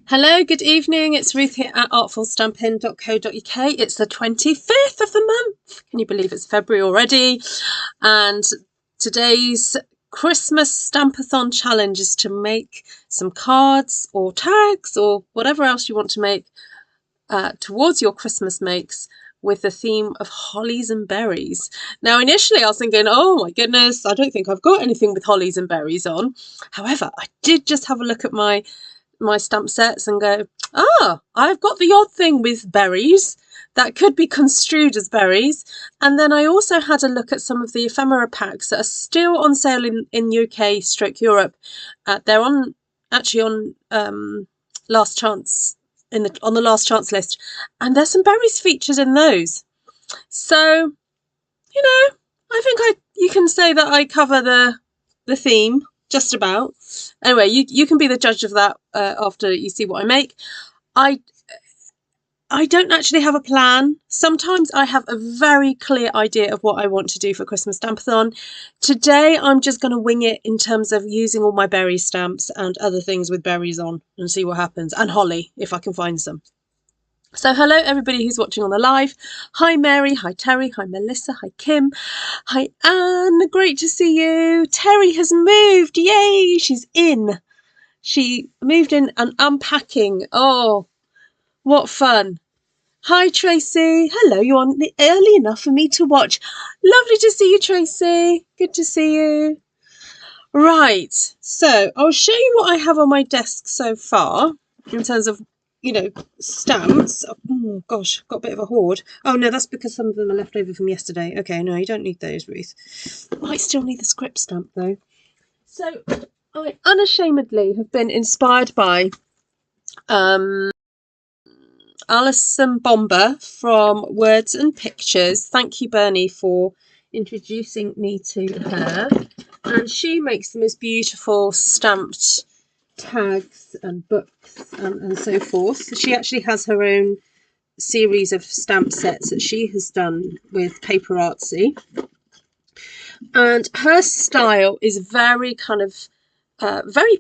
Hello, good evening. It's Ruth here at artfulstampin.co.uk. It's the 25th of the month. Can you believe it's February already? And today's Christmas Stampathon challenge is to make some cards or tags or whatever else you want to make towards your Christmas makes with the theme of hollies and berries. Now, initially I was thinking, oh my goodness, I don't think I've got anything with hollies and berries on. However, I did just have a look at my stamp sets and go, I've got the odd thing with berries that could be construed as berries. And then I also had a look at some of the ephemera packs that are still on sale in UK / Europe. They're on last chance on the last chance list, and there's some berries featured in those. So, I think you can say that I cover the theme. Just about. Anyway, you can be the judge of that after you see what I make. I don't actually have a plan. Sometimes I have a very clear idea of what I want to do for Christmas Stampathon. Today I'm just going to wing it in terms of using all my berry stamps and other things with berries on and see what happens. And holly, if I can find some. So hello everybody who's watching on the live. Hi Mary, hi Terry, hi Melissa, hi Kim, hi Anne, great to see you. Terry has moved, yay, she's in. She moved in and unpacking. Oh, what fun. Hi Tracy, hello, you're on early enough for me to watch. Lovely to see you Tracy, good to see you. Right, so I'll show you what I have on my desk so far in terms of stamps. Oh gosh, got a bit of a hoard. Oh no, that's because some of them are left over from yesterday. Okay, no, you don't need those, Ruth. Might still need the script stamp though. So I unashamedly have been inspired by Alison Bomber from Words and Pictures. Thank you, Bernie, for introducing me to her. And she makes the most beautiful stamped tags and books and so forth. So she actually has her own series of stamp sets that she has done with Paper Artsy, and her style is very kind of very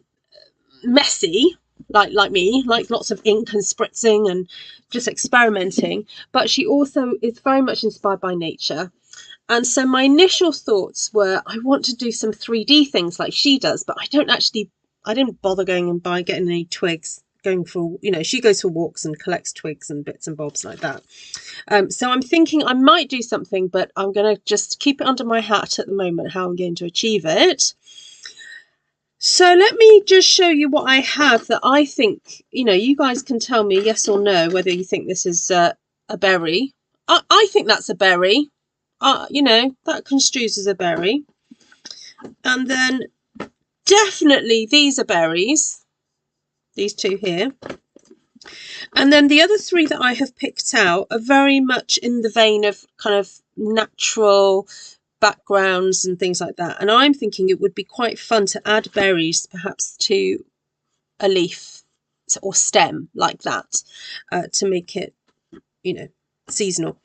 messy, like me, like lots of ink and spritzing and just experimenting, but she also is very much inspired by nature. And so my initial thoughts were, I want to do some 3D things like she does, but I didn't bother going and getting any twigs, going for, she goes for walks and collects twigs and bits and bobs like that. So I'm thinking I might do something, but I'm going to just keep it under my hat at the moment, how I'm going to achieve it. So let me just show you what I have that I think, you guys can tell me yes or no, whether you think this is a berry. I think that's a berry. That construes as a berry. And then definitely these are berries, these two here. And then the other three that I have picked out are very much in the vein of kind of natural backgrounds and things like that. And I'm thinking it would be quite fun to add berries perhaps to a leaf or stem like that to make it, seasonal.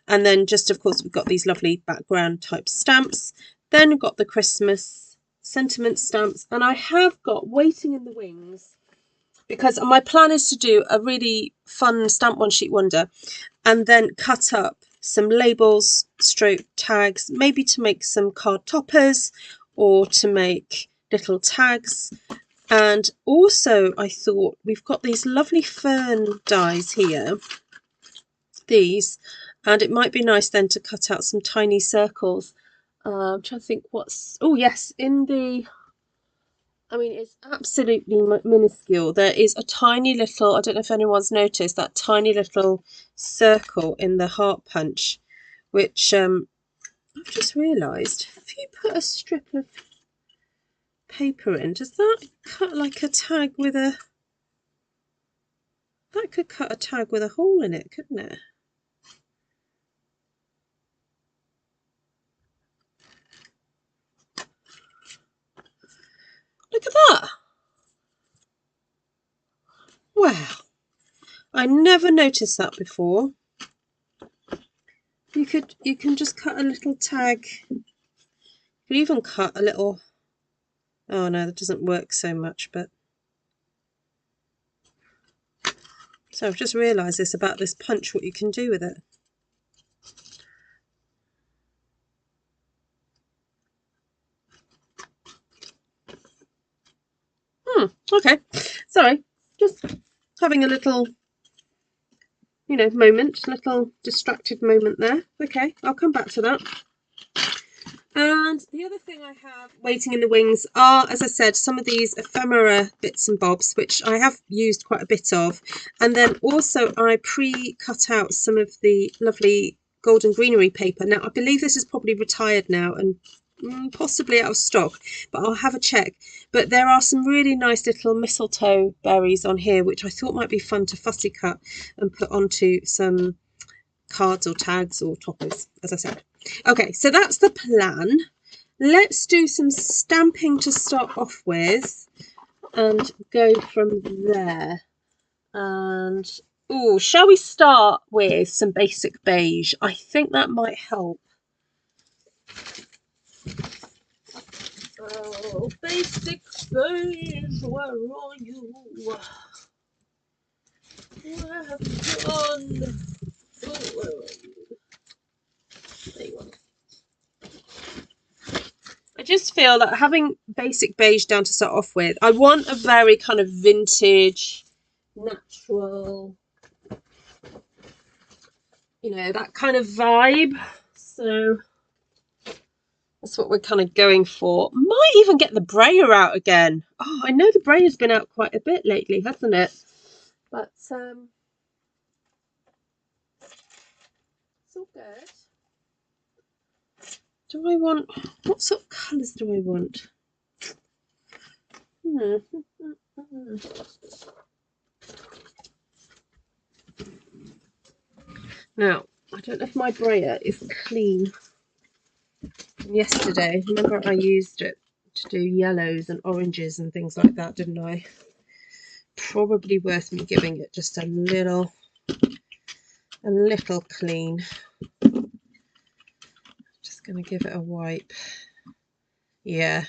And then just, of course, we've got these lovely background type stamps. Then we've got the Christmas sentiment stamps, and I have got waiting in the wings, because my plan is to do a really fun stamp one sheet wonder and then cut up some labels / tags, maybe to make some card toppers or to make little tags. And also I thought we've got these lovely fern dies here, these, and it might be nice then to cut out some tiny circles. I'm trying to think yes, it's absolutely minuscule. There is a tiny little, I don't know if anyone's noticed, that tiny little circle in the heart punch, which I've just realised, if you put a strip of paper in, does that cut like a tag with a, that could cut a tag with a hole in it, couldn't it? Look at that. Wow, I never noticed that before. You can just cut a little tag. You could even cut a little, oh no, that doesn't work so much, but So I've just realised this about this punch, what you can do with it. Okay, sorry, just having a little, you know, moment, little distracted moment there. Okay, I'll come back to that. And the other thing I have waiting in the wings are, as I said, some of these ephemera bits and bobs, which I have used quite a bit of. And then also I pre-cut out some of the lovely golden greenery paper. Now, I believe this is probably retired now and possibly out of stock, but I'll have a check. But there are some really nice little mistletoe berries on here, which I thought might be fun to fussy cut and put onto some cards or tags or toppers, as I said. Okay, so that's the plan. Let's do some stamping to start off with and go from there. And oh, shall we start with some basic beige? I think that might help. Oh, basic beige, where are you? Where have you gone? Oh, where are you? There you are. I just feel that having basic beige down to start off with, I want a very kind of vintage, natural, you know, that kind of vibe. So that's what we're kind of going for. Might even get the brayer out again. Oh, I know the brayer's been out quite a bit lately, hasn't it? But it's all good. Do I want, what sort of colours do I want? Now, I don't know if my brayer is clean. Yesterday, remember I used it to do yellows and oranges and things like that, didn't I? Probably worth me giving it just a little clean. Just going to give it a wipe. Yeah.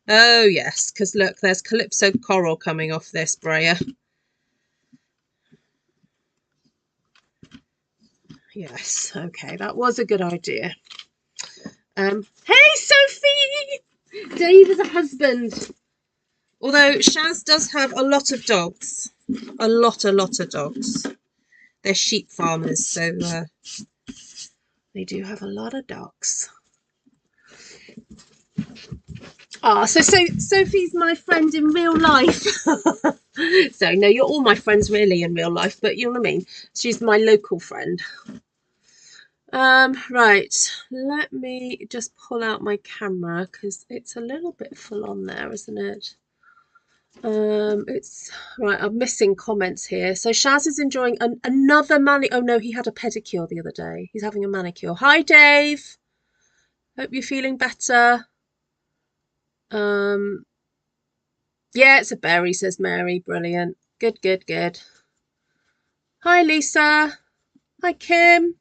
Oh yes, because look, there's Calypso Coral coming off this brayer. Yes, okay, that was a good idea. Hey Sophie! Dave is a husband. Although Shaz does have a lot of dogs. A lot of dogs. They're sheep farmers, so they do have a lot of dogs. Ah, so Sophie's my friend in real life. So no, you're all my friends really in real life, but you know what I mean. She's my local friend. Right, let me just pull out my camera because it's a little bit full on there, isn't it? It's right. I'm missing comments here. So Shaz is enjoying another manicure. Oh no, he had a pedicure the other day. He's having a manicure. Hi, Dave. Hope you're feeling better. Yeah, it's a berry, says Mary. Brilliant. Good, good, good. Hi, Lisa. Hi, Kim.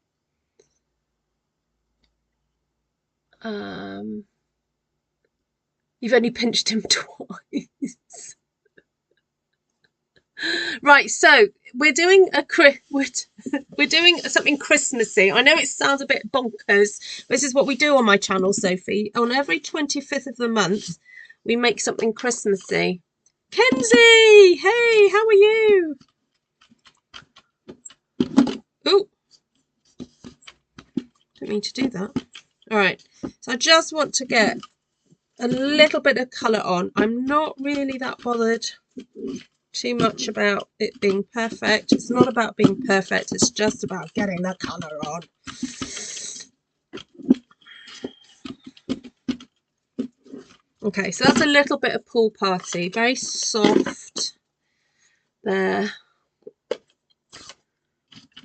You've only pinched him twice. Right, so we're doing we're doing something Christmassy. I know it sounds a bit bonkers. This is what we do on my channel, Sophie. On every 25th of the month, we make something Christmassy. Kenzie, hey, how are you? Oh, didn't mean to do that. All right, so I just want to get a little bit of colour on. I'm not really that bothered too much about it being perfect. It's not about being perfect, it's just about getting the colour on. Okay, so that's a little bit of pool party, very soft there.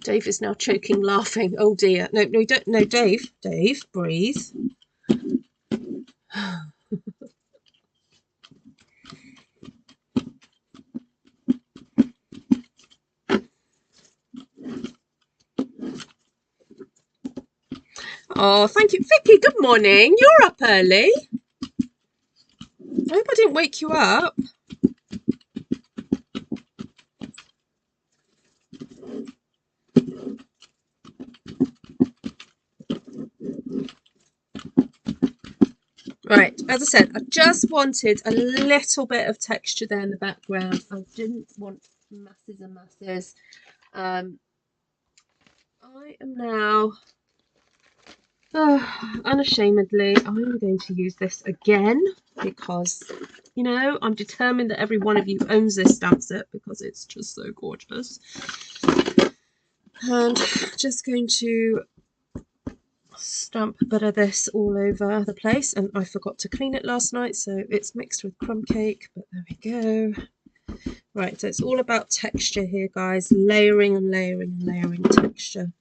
Dave is now choking laughing. Oh dear. No, no, don't. No, Dave, breathe. Oh, thank you. Vicky, good morning. You're up early. I hope I didn't wake you up. Right, as I said, I just wanted a little bit of texture there in the background. I didn't want masses and masses. I am now, unashamedly, I'm going to use this again because, you know, I'm determined that every one of you owns this stamp set because it's just so gorgeous. And just going to stamp a bit of this all over the place, and I forgot to clean it last night, so it's mixed with crumb cake, but there we go. Right, so it's all about texture here, guys, layering and layering and layering texture.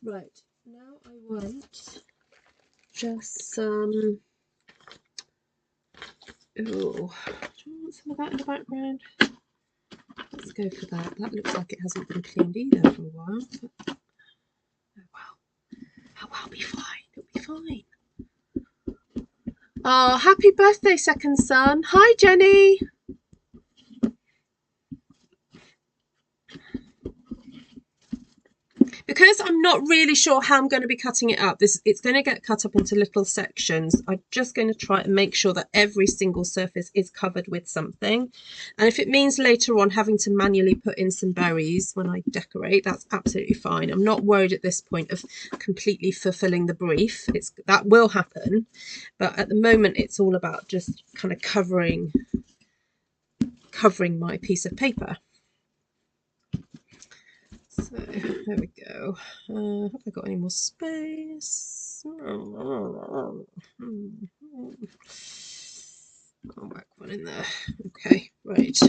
Right, now I want just some, do you want some of that in the background? Let's go for that. That looks like it hasn't been cleaned either for a while, but oh well, be fine, it'll be fine. Oh, happy birthday, second son. Hi, Jenny. Because I'm not really sure how I'm going to be cutting it up, it's going to get cut up into little sections. I'm just going to try and make sure that every single surface is covered with something. And if it means later on having to manually put in some berries when I decorate, that's absolutely fine. I'm not worried at this point of completely fulfilling the brief. That will happen. But at the moment, it's all about just kind of covering my piece of paper. So there we go. Have I got any more space? I'll whack one in there. Okay, right.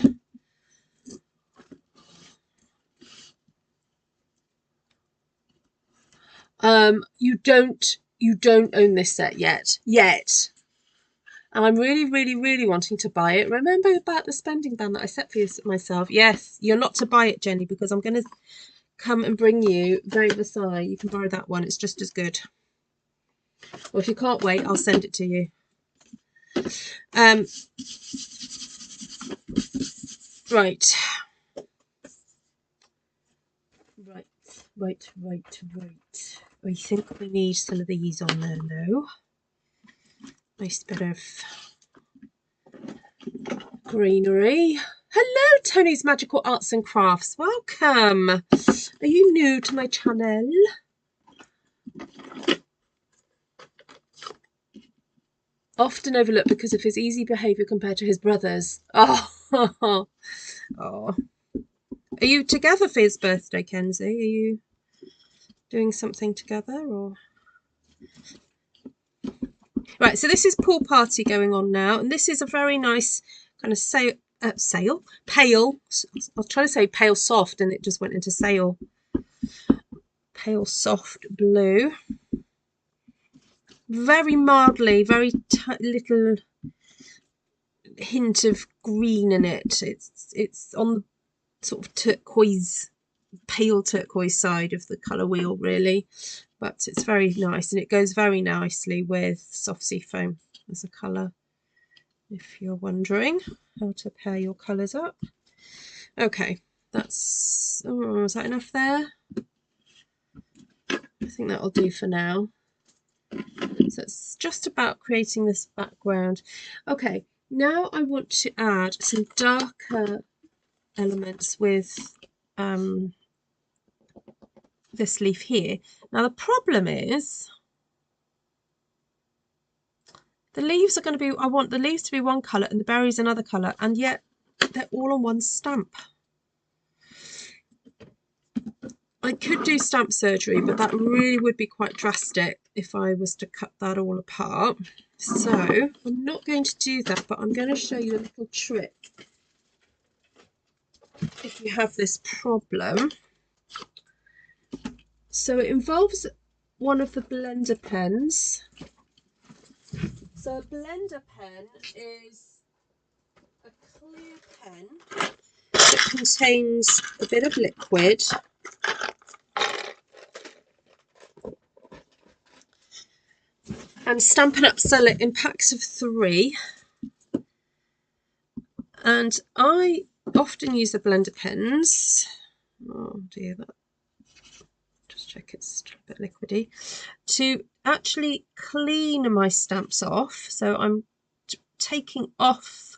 You don't own this set yet. And I'm really, really, really wanting to buy it. Remember about the spending ban that I set for myself? Yes, you're not to buy it, Jenny, because I'm going to come and bring you Very Versailles. You can borrow that one. It's just as good. Or if you can't wait, I'll send it to you. Right. I think we need some of these on there now. Nice bit of greenery. Hello, Tony's Magical Arts and Crafts. Welcome. Are you new to my channel? Often overlooked because of his easy behaviour compared to his brothers. Oh. Oh. Are you together for his birthday, Kenzie? Are you doing something together or? Right, so this is pool party going on now, and this is a very nice kind of pale. I was trying to say pale soft, and it just went into sail. Pale soft blue. Very mildly, very little hint of green in it. It's on the sort of turquoise, pale turquoise side of the colour wheel, really. But it's very nice, and it goes very nicely with soft sea foam as a colour, if you're wondering how to pair your colours up. Okay, that's, is that enough there? I think that'll do for now. So it's just about creating this background. Okay, now I want to add some darker elements with this leaf here. Now the problem is the leaves are going to be, I want the leaves to be one colour and the berries another colour, and yet they're all on one stamp. I could do stamp surgery, but that really would be quite drastic if I was to cut that all apart. So I'm not going to do that, but I'm going to show you a little trick if you have this problem. So it involves one of the blender pens. So a blender pen is a clear pen that contains a bit of liquid. And Stampin' Up sell it in packs of 3. And I often use the blender pens. Oh dear, that. Just check it's a bit liquidy, to actually clean my stamps off. So I'm taking off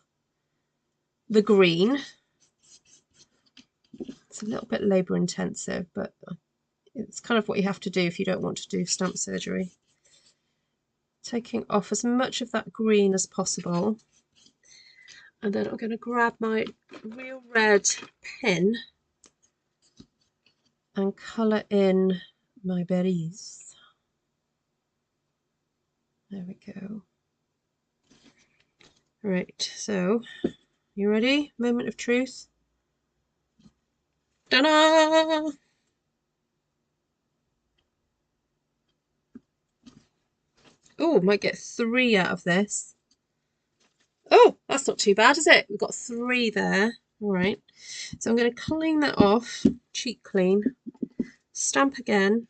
the green. It's a little bit labour intensive, but it's kind of what you have to do if you don't want to do stamp surgery. Taking off as much of that green as possible. And then I'm going to grab my real red pen and colour in my berries. There we go. Right, so you ready? Moment of truth. Ta-da! Oh, might get 3 out of this. Oh, that's not too bad, is it? We've got 3 there. All right. So I'm going to clean that off, cheek clean, stamp again.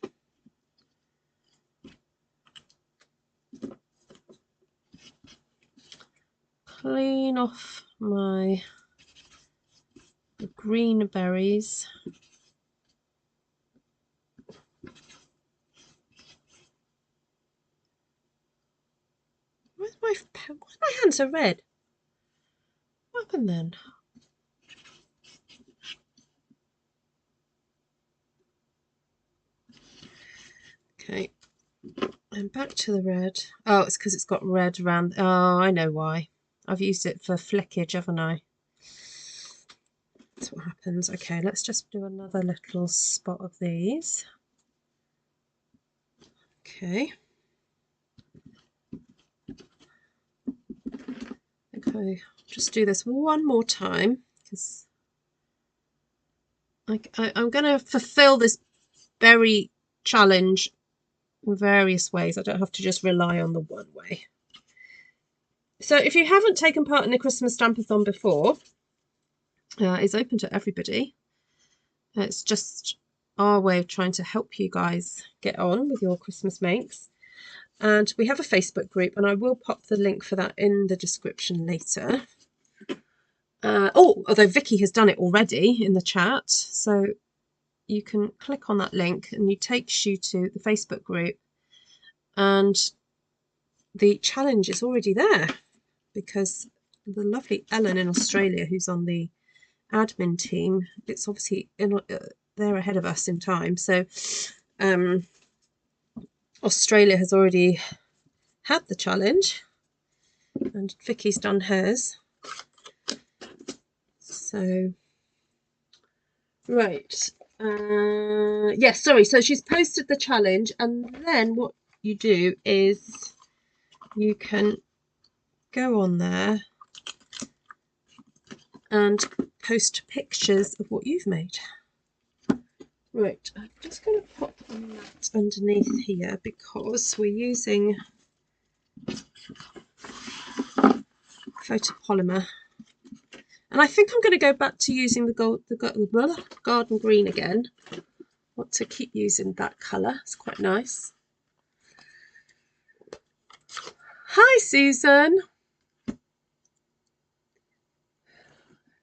Clean off my green berries. Why my hands so red? What happened then? Okay, and back to the red. Oh, it's because it's got red around. Oh, I know why. I've used it for flickage, haven't I? That's what happens. Okay, let's just do another little spot of these. Okay. Okay, just do this one more time because I'm going to fulfill this berry challenge in various ways. I don't have to just rely on the one way. So if you haven't taken part in the Christmas Stampathon before, it's open to everybody. It's just our way of trying to help you guys get on with your Christmas makes. And we have a Facebook group, and I will pop the link for that in the description later. Although Vicky has done it already in the chat, so you can click on that link and it takes you to the Facebook group, and the challenge is already there because the lovely Ellen in Australia, who's on the admin team, it's obviously they're ahead of us in time, so Australia has already had the challenge and Vicky's done hers. So right, yes, sorry, so she's posted the challenge, and then what you do is you can go on there and post pictures of what you've made. Right, I'm just going to pop that underneath here because we're using photopolymer, and I think I'm going to go back to using the garden green again. I want to keep using that colour, it's quite nice. Hi Susan.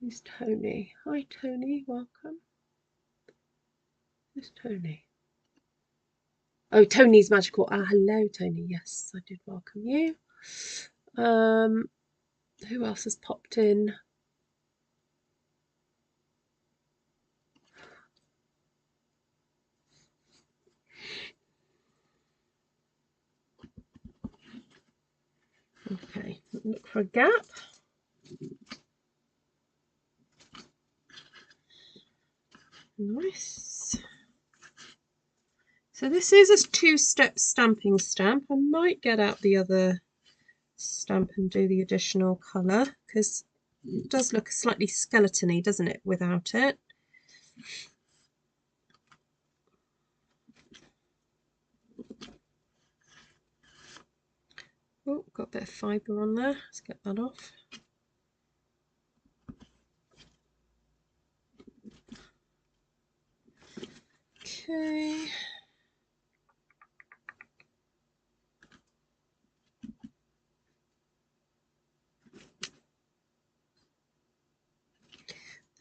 Who's Tony? Hi Tony, welcome. Who's Tony? Oh, Tony's Magical. Hello Tony, yes, I did welcome you. Who else has popped in? Okay, look for a gap. Nice. So this is a 2-step stamping stamp. I might get out the other stamp and do the additional colour because it does look slightly skeleton-y, doesn't it, without it? Oh, got a bit of fibre on there. Let's get that off. Okay.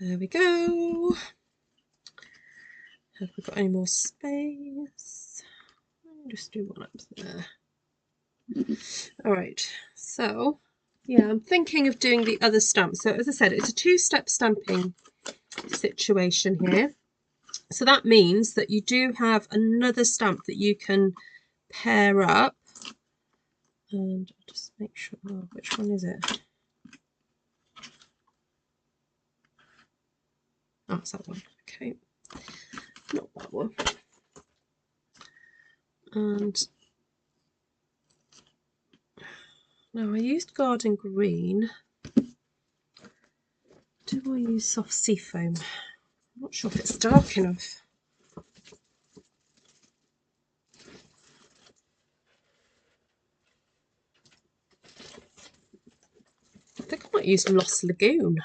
There we go. Have we got any more space? Just do one up there. All right, so yeah, I'm thinking of doing the other stamp. So as I said, it's a two-step stamping situation here. So that means that you do have another stamp that you can pair up. And I'll just make sure, oh, which one is it? Oh, it's that one. Okay, not that one. And now I used Garden Green. Do I use soft seafoam? I'm not sure if it's dark enough. I think I might use Lost Lagoon.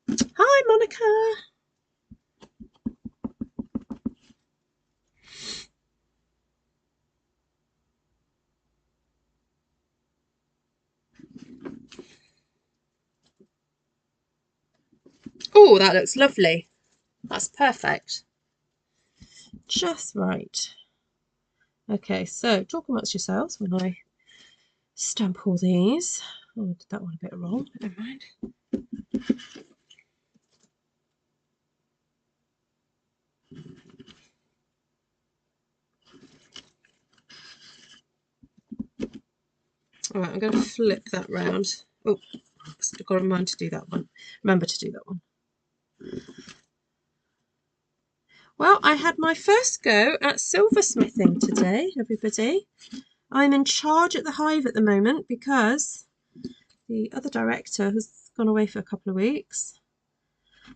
Hi, Monica. Oh, that looks lovely. That's perfect. Just right. Okay, so talk amongst yourselves when I stamp all these. Oh, I did that one a bit wrong. Never mind. All right, I'm going to flip that round. Oh, I've got to remind to do that one. Remember to do that one. Well, I had my first go at silversmithing today, everybody. I'm in charge at the Hive at the moment because the other director has gone away for a couple of weeks.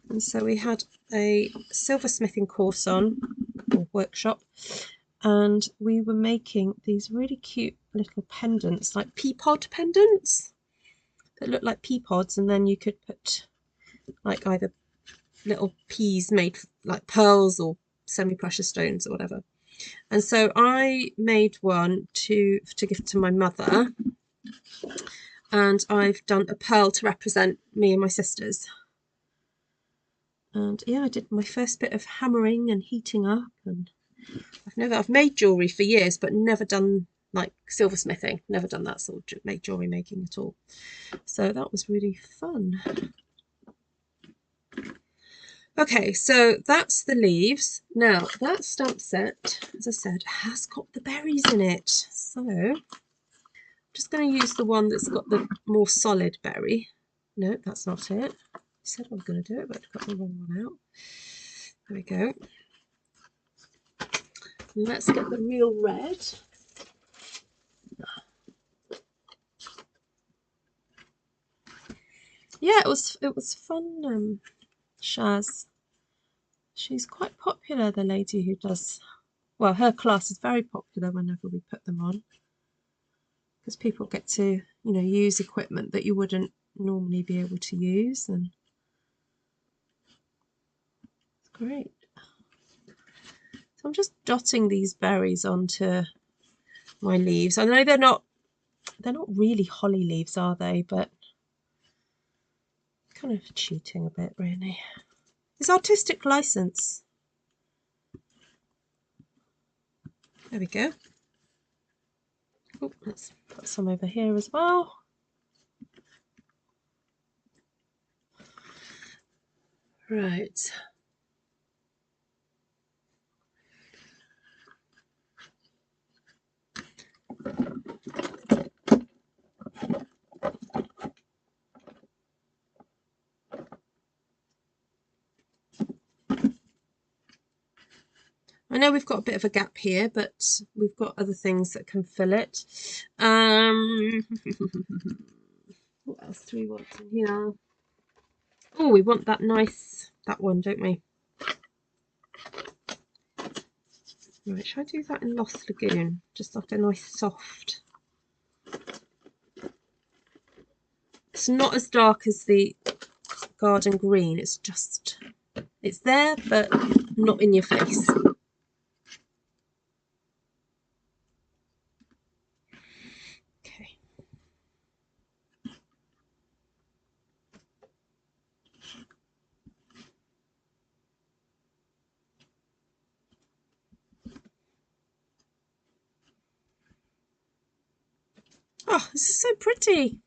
And so we had a silversmithing course on, or workshop, and we were making these really cute little pendants, like pea pod pendants that look like pea pods, and then you could put like either little peas made like pearls or semi-precious stones or whatever. And so I made one to give to my mother, and I've done a pearl to represent me and my sisters. And yeah, I did my first bit of hammering and heating up, and I've made jewellery for years, but never done like silversmithing, never done that sort of jewellery making at all. So that was really fun. Okay, so that's the leaves. Now that stamp set, as I said, has got the berries in it. So I'm just going to use the one that's got the more solid berry. No, that's not it. I said I was going to do it, but I got the wrong one out. There we go. Let's get the real red. Yeah, it was fun. Shaz, she's quite popular, the lady who does, well, her class is very popular whenever we put them on, because people get to, use equipment that you wouldn't normally be able to use, and it's great. So I'm just dotting these berries onto my leaves. I know they're not really holly leaves, are they? But kind of cheating a bit, really. It's artistic license. There we go. Oh, let's put some over here as well. Right. I know we've got a bit of a gap here, but we've got other things that can fill it. What else do we want in here? Oh, we want that one, don't we? Right, shall I do that in Lost Lagoon? Just like a nice soft. It's not as dark as the Garden Green. It's there, but not in your face. Okay. Oh, this is so pretty.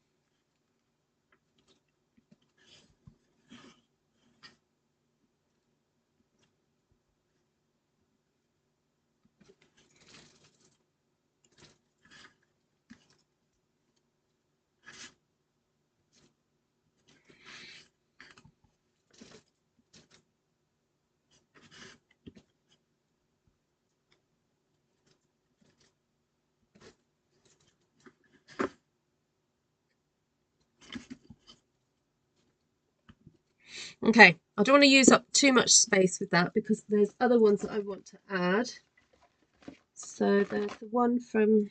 Okay, I don't want to use up too much space with that because there's other ones that I want to add. So there's the one from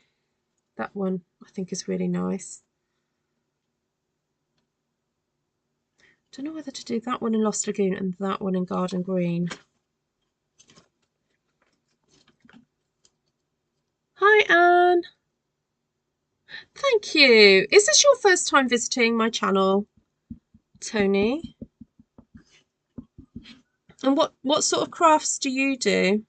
that one I think is really nice. Don't know whether to do that one in Lost Lagoon and that one in Garden Green. Hi, Anne. Thank you. Is this your first time visiting my channel, Tony? And what sort of crafts do you do?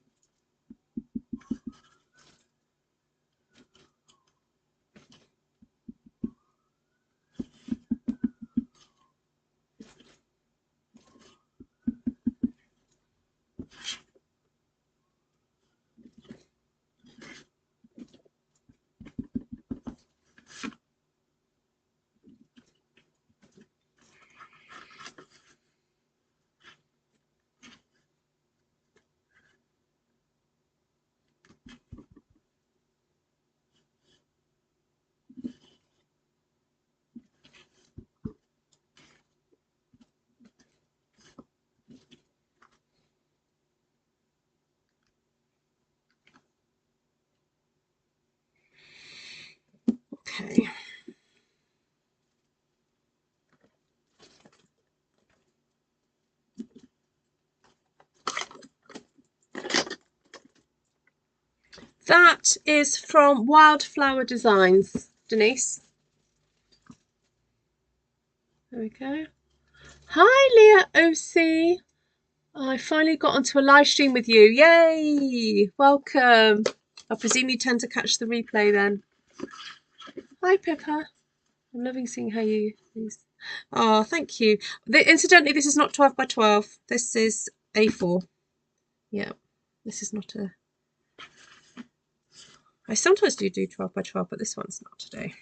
Okay. That is from Wildflower Designs, Denise. There we go. Hi, Leah OC. I finally got onto a live stream with you. Yay! Welcome. I presume you tend to catch the replay then. Hi, Pippa. I'm loving seeing how you use. Oh, thank you. Incidentally, this is not 12 by 12. This is A4. Yeah, this is not a... I sometimes do 12 by 12, but this one's not today.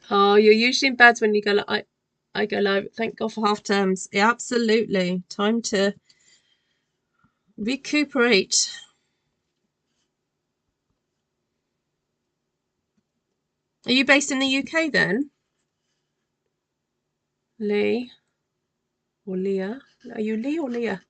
Oh, you're usually in bed when you go live. I go live. Thank God for half terms. Yeah, absolutely. Time to recuperate. Are you based in the UK then? Lee or Leah? Are you Lee or Leah?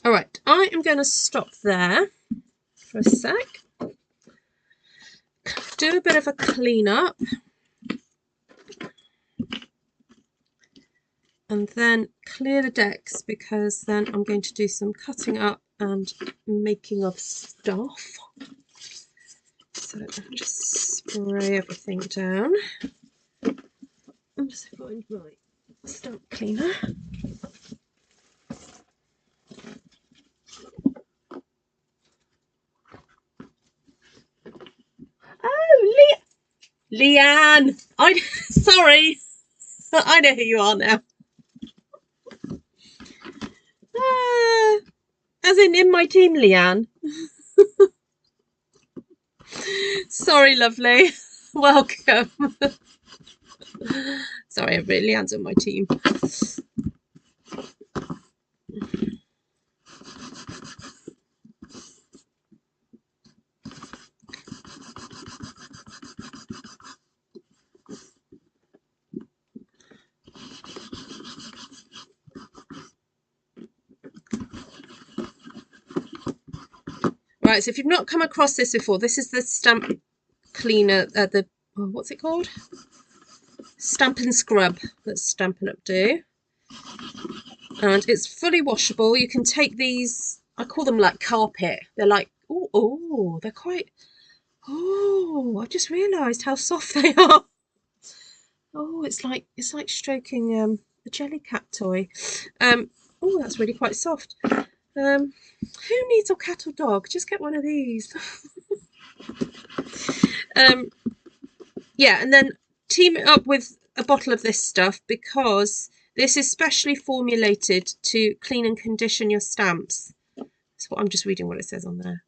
All right, I am going to stop there for a sec. Do a bit of a clean up. And then clear the decks because then I'm going to do some cutting up and making of stuff. So I'll just spray everything down. I'm just find my stamp cleaner. Oh, Leanne! Sorry, I know who you are now. As as in my team, Leanne. Sorry, lovely. Welcome. Sorry, Leanne's on my team. Right, so if you've not come across this before, this is the stamp cleaner, what's it called? Stampin' Scrub that Stampin' Up do. And it's fully washable. You can take these, I call them like carpet. They're like, oh, they're quite, oh, I just realised how soft they are. Oh, it's like stroking a jelly cat toy. Oh, that's really quite soft. Who needs a cat or dog? Just get one of these. Yeah, and then team it up with a bottle of this stuff, because this is specially formulated to clean and condition your stamps. That's what I'm just reading what it says on there.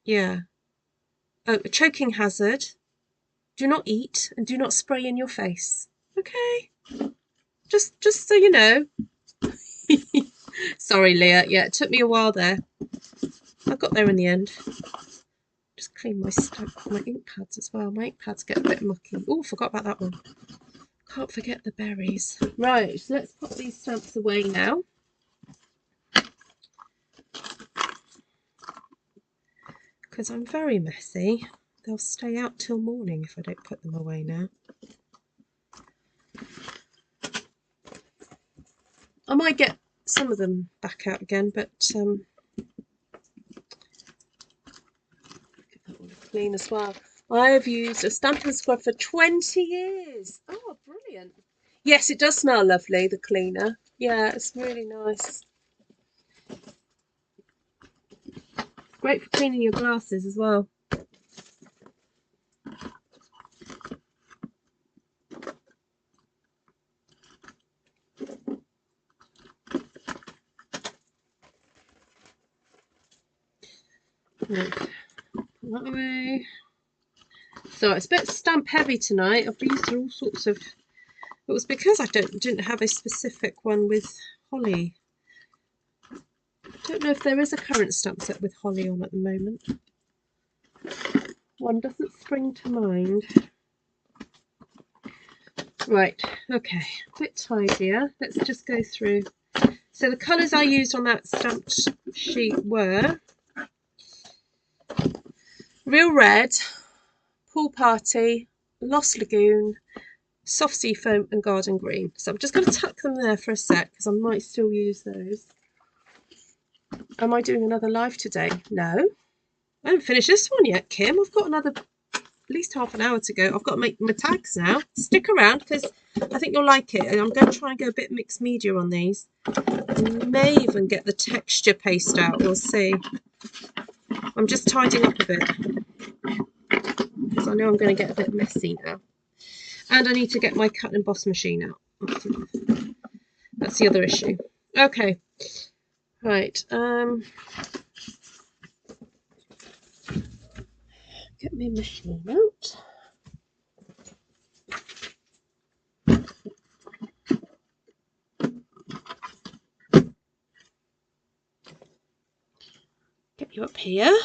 Yeah. Oh, a choking hazard. Do not eat and do not spray in your face. Okay. Just so you know. Sorry, Leah. Yeah, it took me a while there. I got there in the end. Just clean my ink pads as well. My ink pads get a bit mucky. Oh, forgot about that one. Can't forget the berries. Right, so let's put these stamps away now. Because I'm very messy. They'll stay out till morning if I don't put them away now. I might get some of them back out again, but get that one clean as well. I have used a Stampin' Scrub for 20 years. Oh, brilliant. Yes, it does smell lovely, the cleaner. Yeah, it's really nice. Great for cleaning your glasses as well. Right, put that away. So it's a bit stamp heavy tonight. I've used all sorts of. It was because I didn't have a specific one with holly. I don't know if there is a current stamp set with holly on at the moment. One doesn't spring to mind. Right, okay, a bit tidier. Let's just go through. So the colours I used on that stamped sheet were Real Red, Pool Party, Lost Lagoon, Soft Sea Foam and Garden Green. So I'm just going to tuck them there for a sec because I might still use those. Am I doing another live today? No. I haven't finished this one yet, Kim. I've got another at least half an hour to go. I've got to make my tags now. Stick around because I think you'll like it. And I'm going to try and go a bit mixed media on these. I may even get the texture paste out. We'll see. I'm just tidying up a bit because I know I'm going to get a bit messy now. And I need to get my cut and emboss machine out. That's the other issue. Okay. Right. Get my machine out. Get you up here.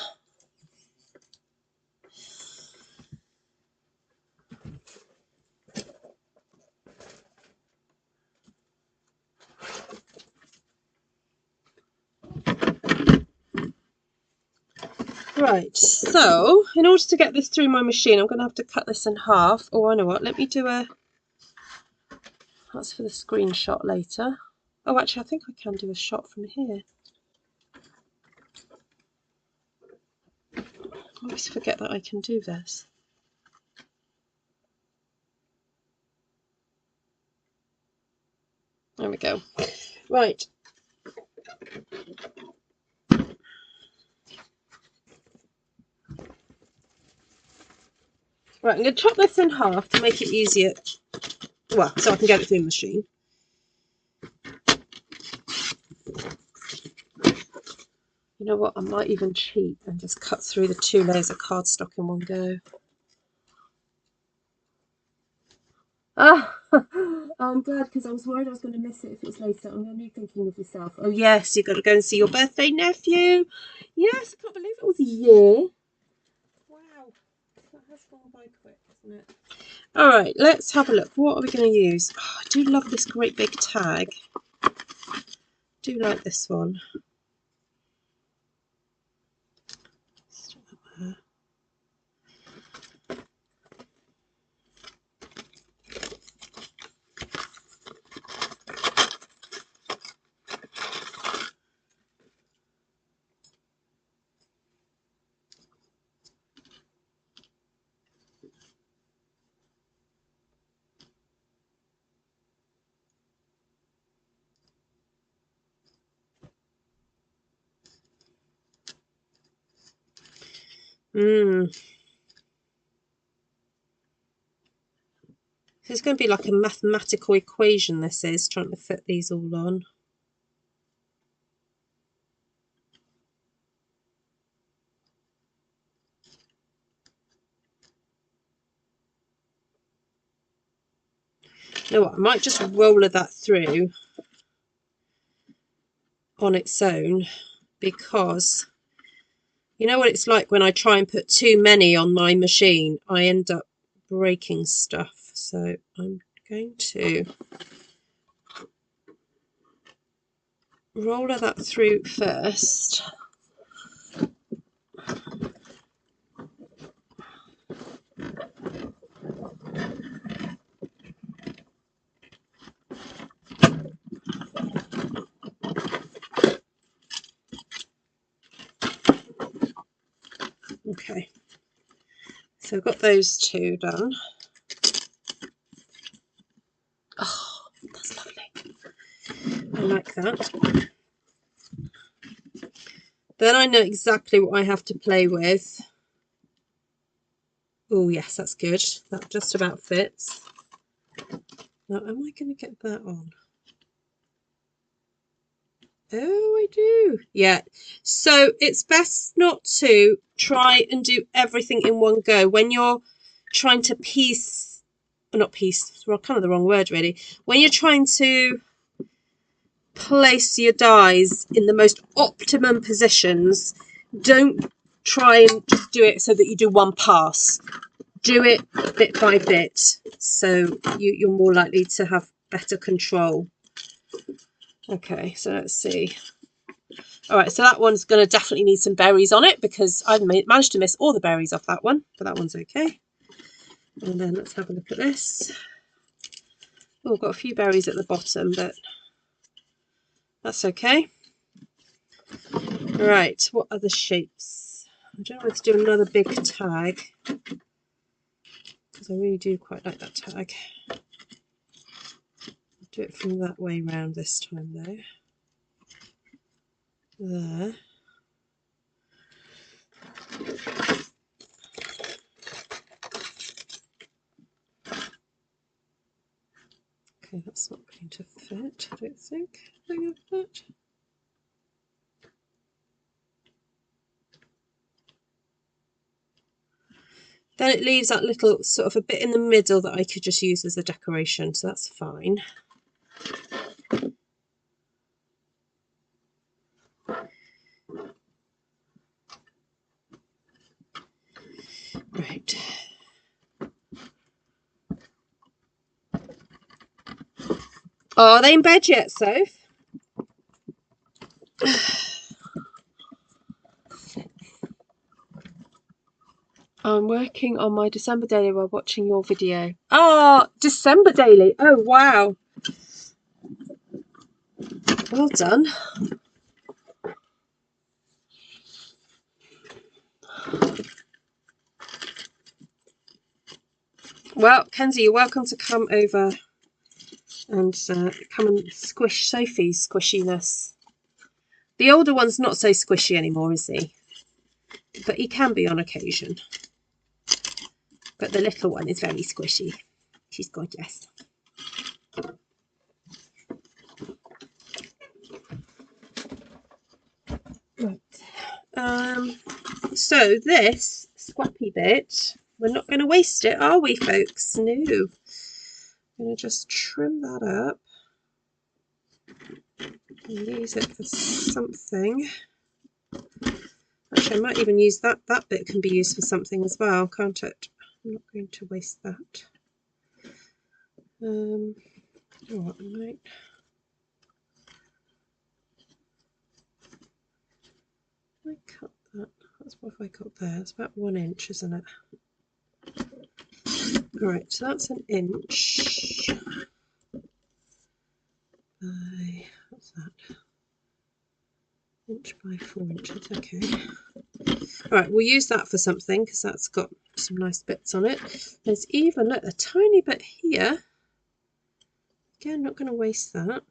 Right, so in order to get this through my machine, I'm going to have to cut this in half. Oh, I know what, let me do that's for the screenshot later. Oh, actually, I think I can do a shot from here. I always forget that I can do this. There we go. Right. Right, I'm going to chop this in half to make it easier. Well, so I can get it through the machine. You know what, I might even cheat and just cut through the 2 layers of cardstock in one go. Ah, I'm glad, because I was worried I was going to miss it if it's later. I'm only thinking of yourself. Oh yes, you've got to go and see your birthday nephew. Yes, I can't believe it was a year. Wow, that has gone by quick, isn't it? All right, let's have a look. What are we going to use? Oh, I do love this great big tag. I do like this one. So it's going to be like a mathematical equation, this is, trying to fit these all on. You know what, I might just roller that through on its own, because you know what it's like when I try and put too many on my machine, I end up breaking stuff. So I'm going to roller that through first. Okay, so I've got those 2 done. Oh, that's lovely. I like that. Then I know exactly what I have to play with. Oh yes, that's good. That just about fits. Now, am I going to get that on? Oh, I do. Yeah. So it's best not to try and do everything in one go. When you're trying to piece, or not piece, it's kind of the wrong word really. When you're trying to place your dies in the most optimum positions, don't try and just do it so that you do one pass. Do it bit by bit, so you're more likely to have better control. Okay, so let's see. All right, so that one's going to definitely need some berries on it, because I've managed to miss all the berries off that one, but that one's okay. And then let's have a look at this. Oh, I've got a few berries at the bottom, but that's okay. Right, what other shapes? I don't know whether to do another big tag, because I really do quite like that tag. I'll do it from that way round this time though. There. Okay, that's not going to fit, I don't think. Hang on a minute. Then it leaves that little sort of a bit in the middle that I could just use as a decoration, so that's fine. Right. Are they in bed yet, Soph? I'm working on my December daily while watching your video. Oh, December daily. Oh, wow. Well done. Well, Kenzie, you're welcome to come over and come and squish Sophie's squishiness. The older one's not so squishy anymore, is he? But he can be on occasion. But the little one is very squishy. She's gorgeous. Right. So this scrappy bit, we're not going to waste it, are we, folks? No. I'm going to just trim that up and use it for something. Actually, I might even use that. That bit can be used for something as well, can't it? I'm not going to waste that. Oh, I might. I cut that. That's what have I got there? It's about 1 inch, isn't it? Alright, so that's 1 inch by, what's that? Inch by 4 inches, okay. Alright, we'll use that for something because that's got some nice bits on it. There's even, look, a tiny bit here. Again, not going to waste that.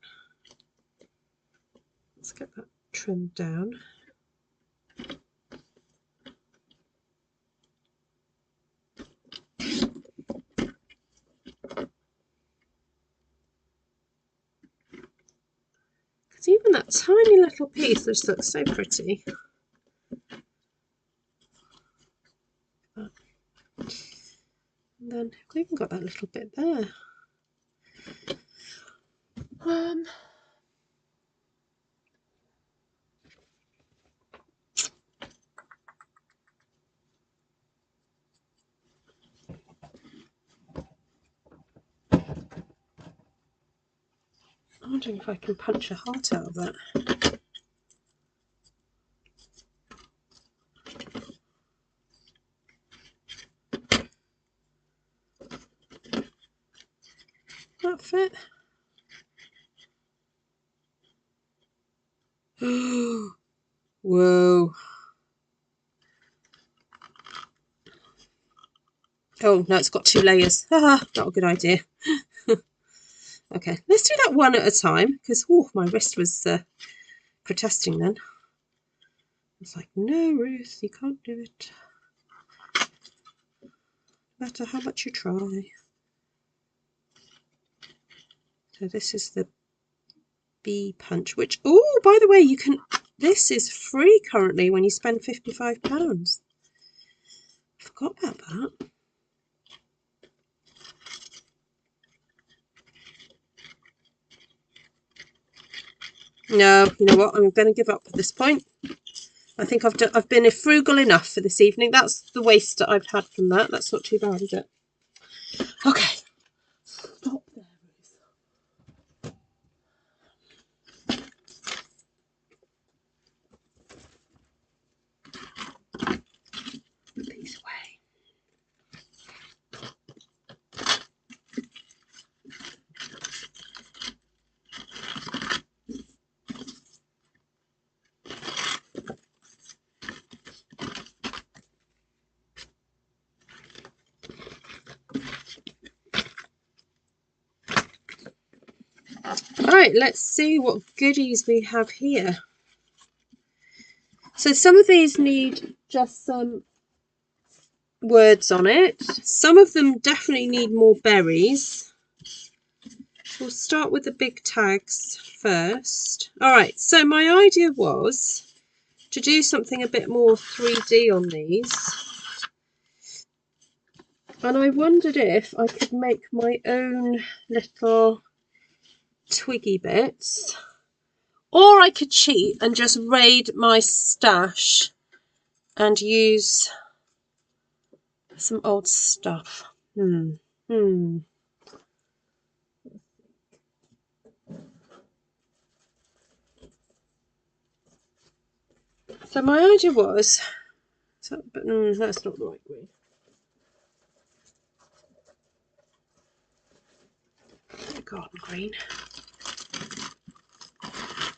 Let's get that trimmed down. Because even that tiny little piece just looks so pretty. And then we've even got that little bit there. I'm wondering if I can punch a heart out of that. That fit? Whoa. Oh, no, it's got 2 layers. Haha, not a good idea. Okay, let's do that one at a time because my wrist was protesting then. It's like, no, Ruth, you can't do it. No matter how much you try. So this is the B punch, which, oh, by the way, you can, this is free currently when you spend £55. Forgot about that. No, you know what? I'm going to give up at this point. I think I've been frugal enough for this evening. That's the waste that I've had from that. That's not too bad, is it? Okay. Stop there, Ruth. Put these away. Right, let's see what goodies we have here. So some of these need just some words on it. Some of them definitely need more berries. We'll start with the big tags first. All right, so my idea was to do something a bit more 3D on these. And I wondered if I could make my own little twiggy bits. Or I could cheat and just raid my stash and use some old stuff. So my idea was, but that's not the right green. Garden green.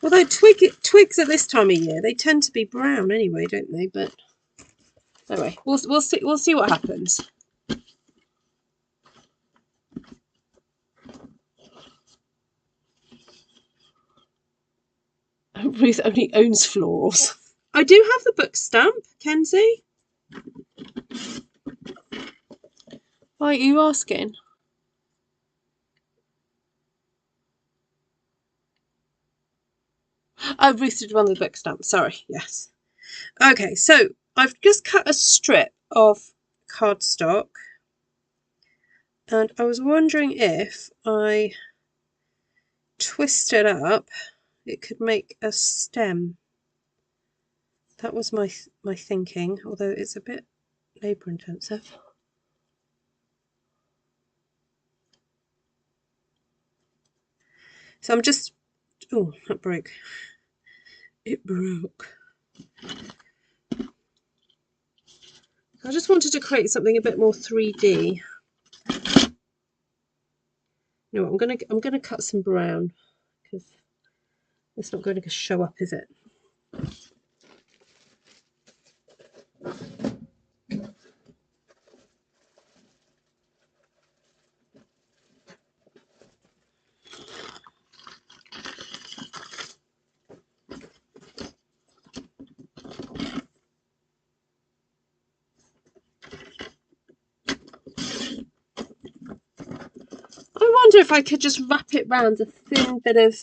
Although twigs at this time of year, they tend to be brown anyway, don't they? But anyway, we'll see what happens. Ruth only owns florals. I do have the book stamp, Kenzie. Why are you asking? Oh, Ruth did one of the book stamps. Sorry, yes. Okay, so I've just cut a strip of cardstock, and I was wondering if I twist it up, it could make a stem. That was my thinking, although it's a bit labour intensive. So I'm just, oh, that broke. It broke. I just wanted to create something a bit more 3D. You know what, I'm gonna cut some brown because it's not going to show up, is it? I wonder if I could just wrap it round a thin bit of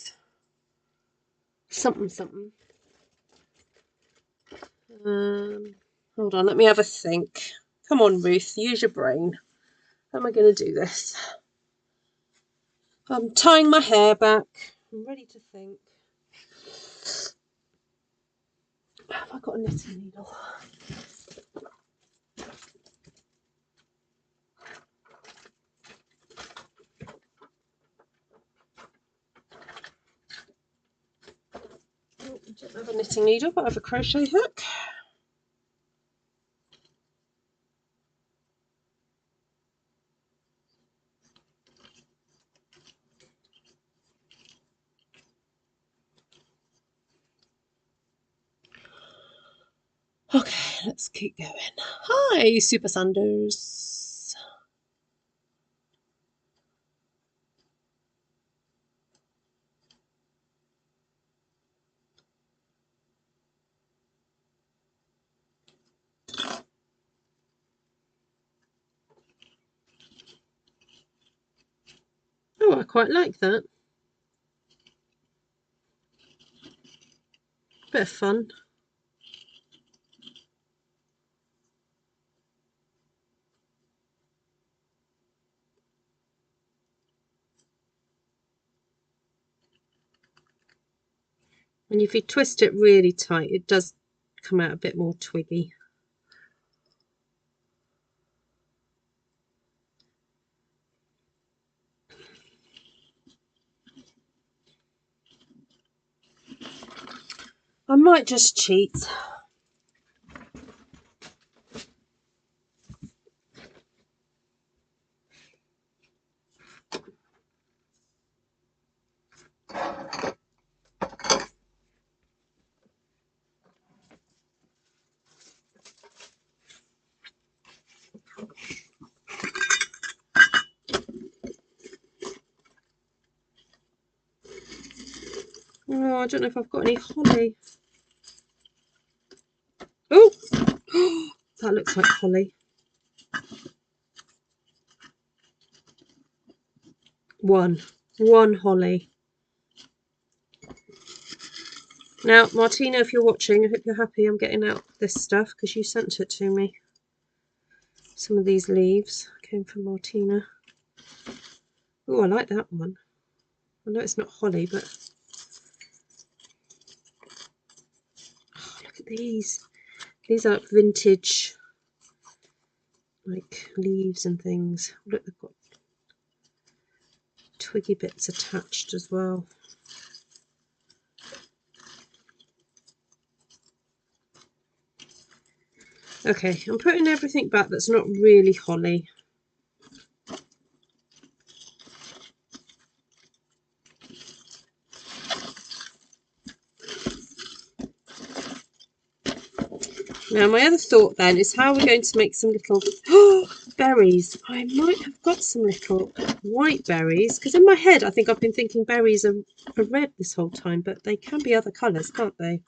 something. Hold on, let me have a think. Come on, Ruth, use your brain. How am I going to do this? I'm tying my hair back. I'm ready to think. Have I got a knitting needle? Oh, I don't have a knitting needle, but I have a crochet hook. Okay, let's keep going. Hi, Super Sanders. Oh, I quite like that. Bit of fun. And if you twist it really tight, it does come out a bit more twiggy. I might just cheat. Oh, I don't know if I've got any holly. Oh, that looks like holly. One holly. Now, Martina, if you're watching, I hope you're happy I'm getting out this stuff because you sent it to me. Some of these leaves came from Martina. Oh, I like that one. I know it's not holly, but oh, look at these. These are vintage, like leaves and things. Look, they've got twiggy bits attached as well. Okay, I'm putting everything back that's not really holly. Now, my other thought then is how we're going to make some little berries. I might have got some little white berries because in my head I think I've been thinking berries are red this whole time, but they can be other colours, can't they?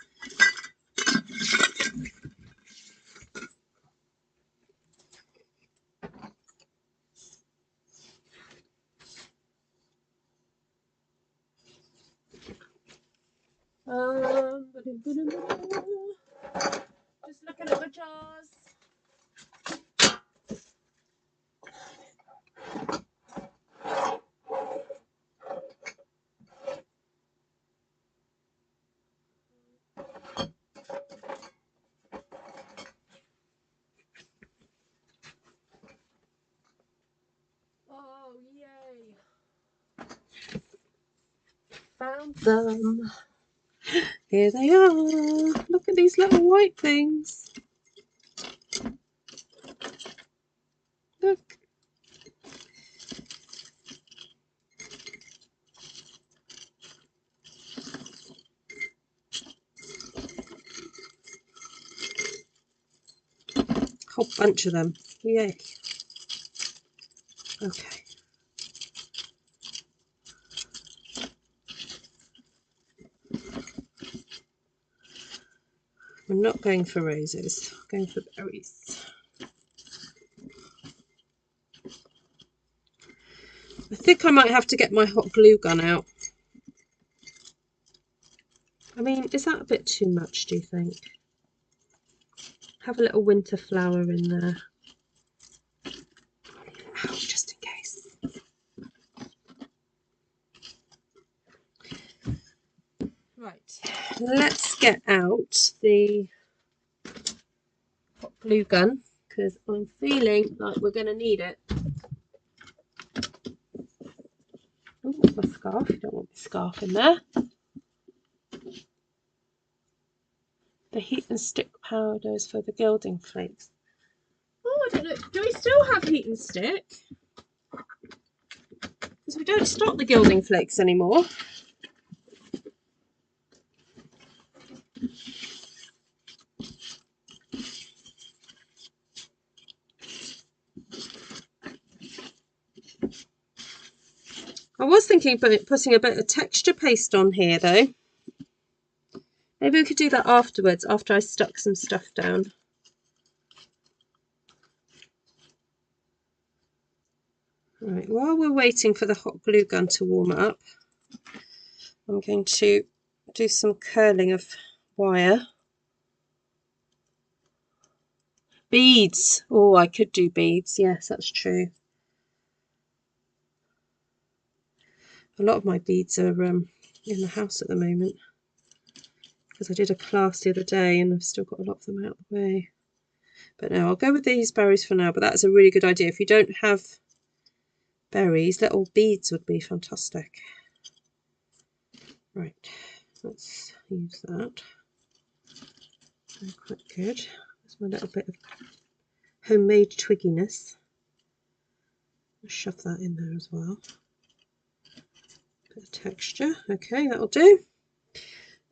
Just looking at my jars. Oh, yay. Found them. Here they are. Look at these little white things. Look. Whole bunch of them. Yay. Okay. We're not going for roses, we're going for berries. I think I might have to get my hot glue gun out. I mean, is that a bit too much, do you think? Have a little winter flower in there. Oh, just in case. Right, let's get out the hot glue gun because I'm feeling like we're going to need it. Oh, my scarf. You don't want my scarf in there. The heat and stick powders for the gilding flakes. Oh, I don't know. Do we still have heat and stick? Because we don't stock the gilding flakes anymore. I was thinking about putting a bit of texture paste on here though. Maybe we could do that afterwards, after I stuck some stuff down. Right, while we're waiting for the hot glue gun to warm up, I'm going to do some curling of wire. Beads. Oh, I could do beads. Yes, that's true. A lot of my beads are in the house at the moment because I did a class the other day and I've still got a lot of them out of the way. But no, I'll go with these berries for now, but that's a really good idea. If you don't have berries, little beads would be fantastic. Right, let's use that. They're quite good. There's my little bit of homemade twigginess. I'll shove that in there as well. Bit of texture. Okay, that'll do.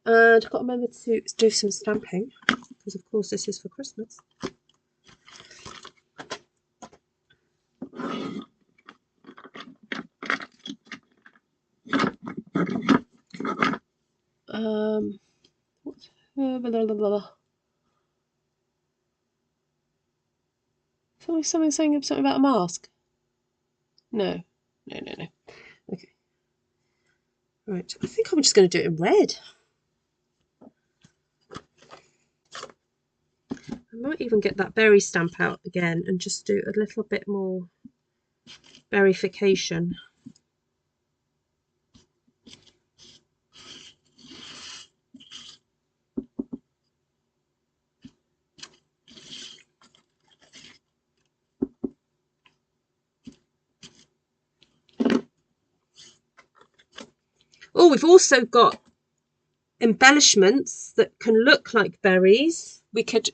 And I've got to remember to do some stamping because of course this is for Christmas. Something saying something about a mask. No. Okay. Right, I think I'm just going to do it in red. I might even get that berry stamp out again and just do a little bit more berryfication. Oh, we've also got embellishments that can look like berries. We could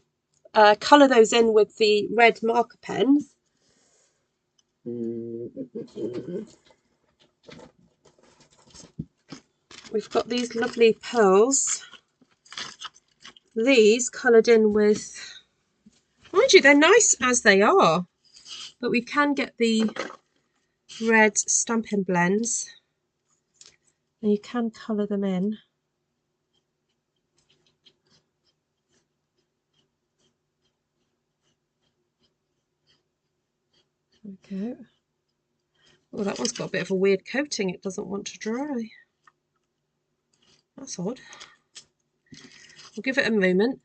colour those in with the red marker pens. We've got these lovely pearls. These coloured in with, mind you, they're nice as they are, but we can get the red Stampin' blends and you can colour them in. There we go. Oh, that one's got a bit of a weird coating. It doesn't want to dry. That's odd. We'll give it a moment.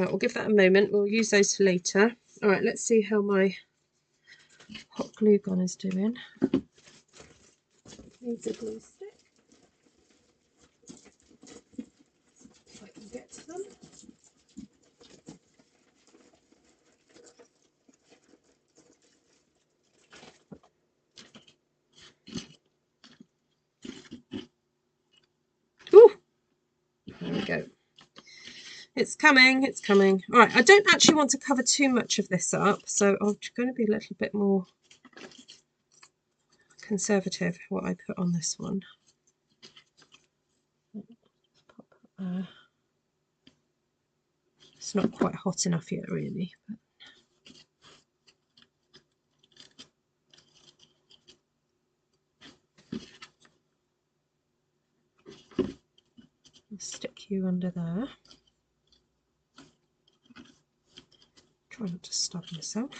Right, we'll give that a moment. We'll use those for later. All right, let's see how my hot glue gun is doing. Needs a glue stick. So I can get to them. Ooh, there we go. It's coming, it's coming. All right, I don't actually want to cover too much of this up, so I'm going to be a little bit more conservative what I put on this one. It's not quite hot enough yet, really. I'll stick you under there. Try not to stab myself.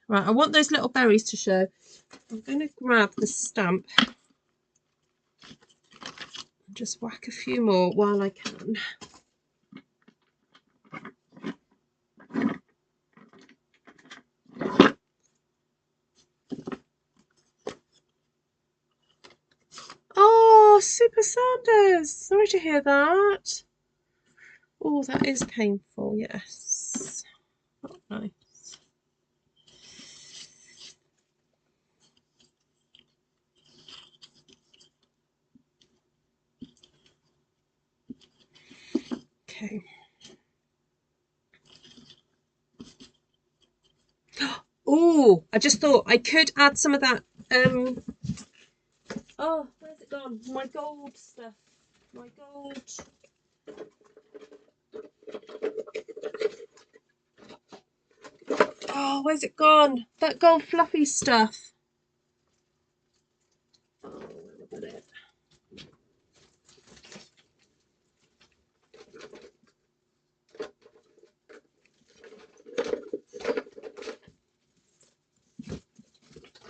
Right, I want those little berries to show. I'm going to grab the stamp and just whack a few more while I can. Oh, Super Sanders! Sorry to hear that. Oh, that is painful, yes. Not nice. Okay. Oh, I just thought I could add some of that. Oh, where's it gone? My gold stuff. My gold. Oh, where's it gone? That gold fluffy stuff. Oh, where was it?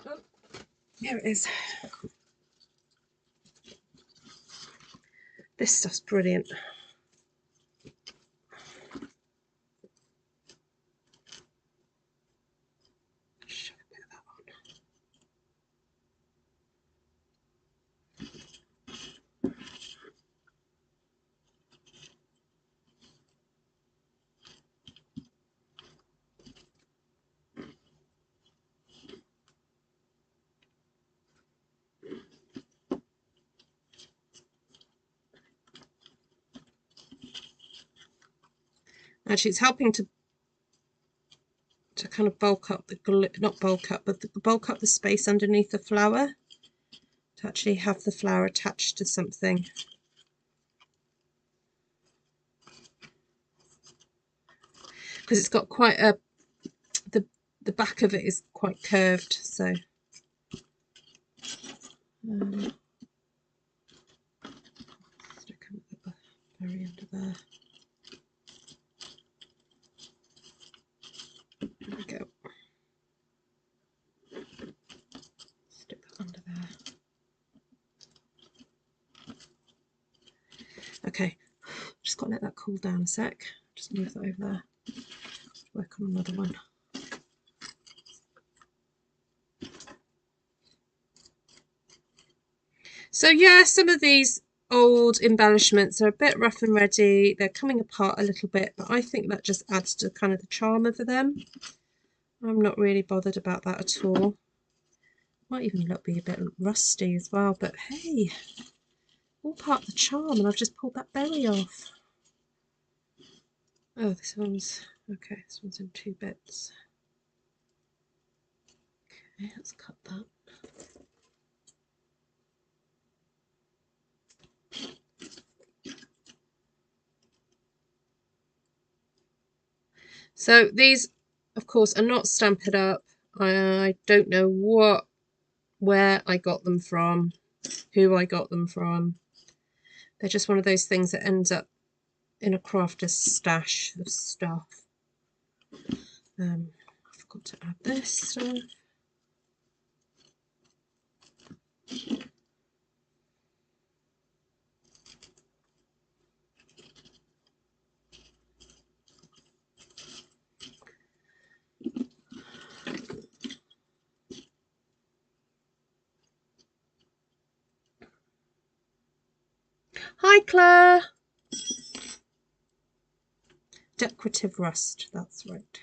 Oh, here it is. This stuff's brilliant. Shove a bit of that on. Actually, it's helping to kind of bulk up the glue, not bulk up, but bulk up the space underneath the flower, to actually have the flower attached to something. Because it's got quite a, the back of it is quite curved, so stick a berry under there. There we go. Stick that under there. Okay, just got to let that cool down a sec. Just move that over there. Work on another one. So yeah, some of these old embellishments are a bit rough and ready. They're coming apart a little bit, but I think that just adds to kind of the charm of them. I'm not really bothered about that at all. Might even look be a bit rusty as well, but hey, all part of the charm, and I've just pulled that berry off. Oh, this one's okay. This one's in 2 bits. Okay, let's cut that. So these, of course, are not Stampin' Up. I don't know what where I got them from, who I got them from. They're just one of those things that ends up in a crafter's stash of stuff. I forgot to add this stuff. Hi Claire! Decorative rust, that's right.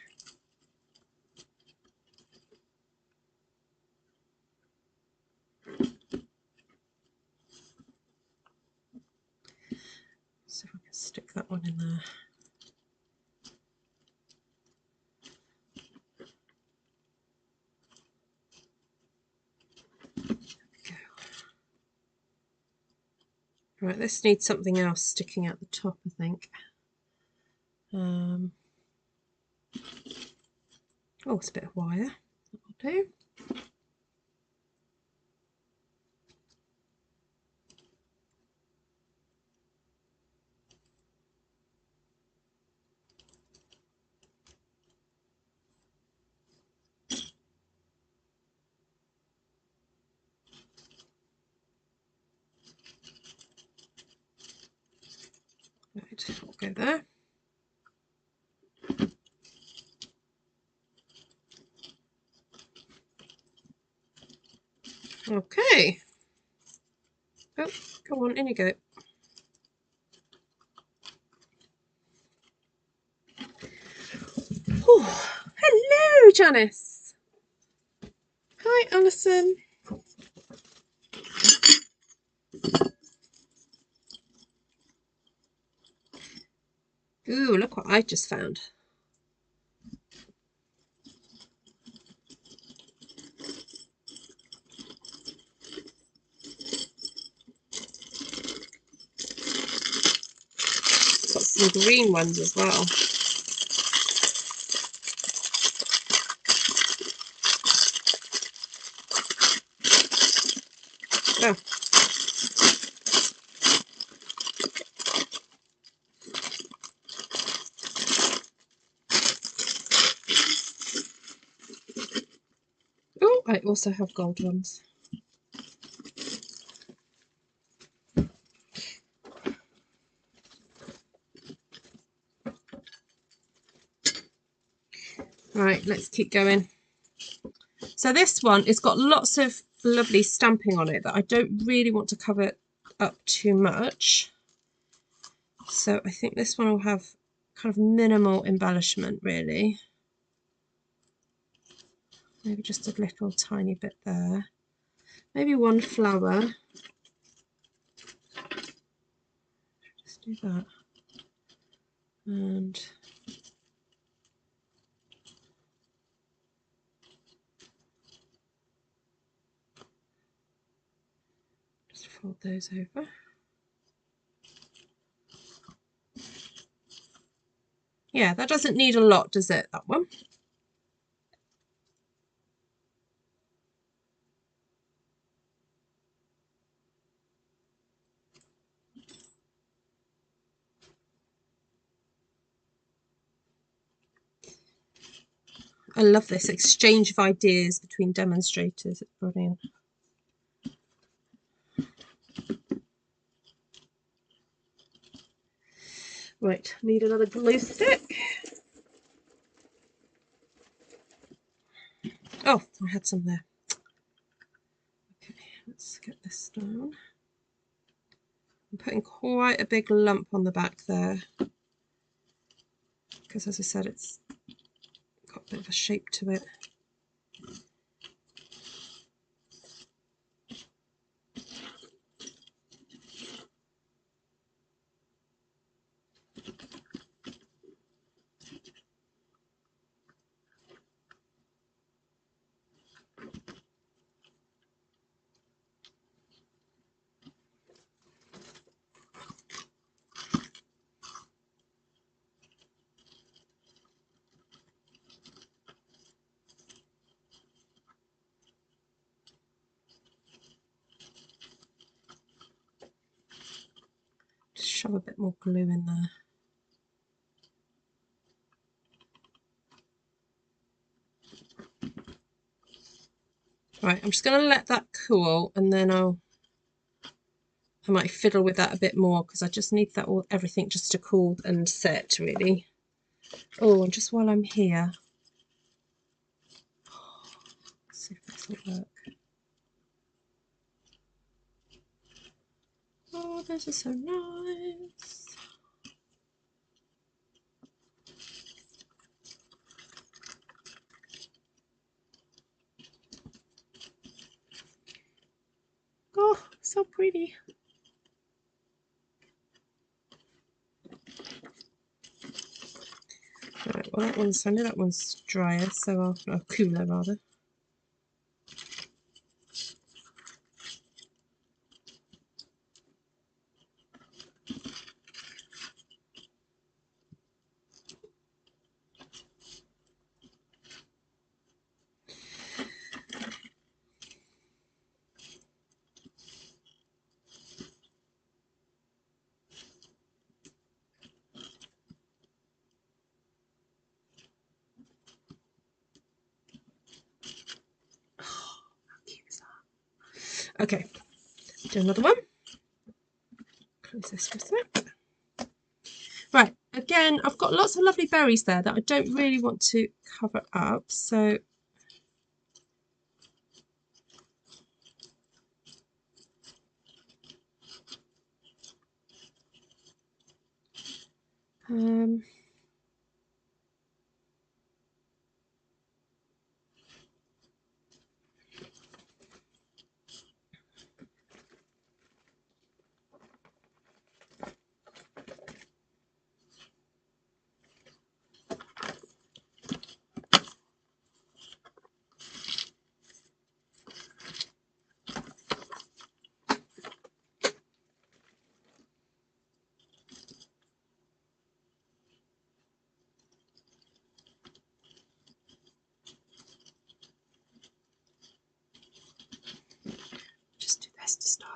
So if I can stick that one in there. Right, this needs something else sticking out the top, I think. Oh, it's a bit of wire. That'll do. Right, I'll go there. Okay. Oh, go on, in you go. Oh, hello, Janice. Hi, Alison. Ooh, look what I just found. Got some green ones as well. Oh. Oh, I also have gold ones. Right, let's keep going. So this one, it's got lots of lovely stamping on it, but I don't really want to cover it up too much. So I think this one will have kind of minimal embellishment, really. Maybe just a little tiny bit there. Maybe one flower. Just do that. And just fold those over. Yeah, that doesn't need a lot, does it, that one? I love this exchange of ideas between demonstrators. It's brilliant. Right, need another glue stick. Oh, I had some there. Okay, let's get this down. I'm putting quite a big lump on the back there because, as I said, it's got a bit of a shape to it. shove a bit more glue in there. Right, I'm just going to let that cool, and then I might fiddle with that a bit more because I just need that everything just to cool and set really. Oh, and just while I'm here, let's see if this will work. Oh, those are so nice. Oh, so pretty. Right, well I know that one's drier, so I'll cooler rather. Okay, do another one. Close this just a bit. Right, again, I've got lots of lovely berries there that I don't really want to cover up, so just do this to start.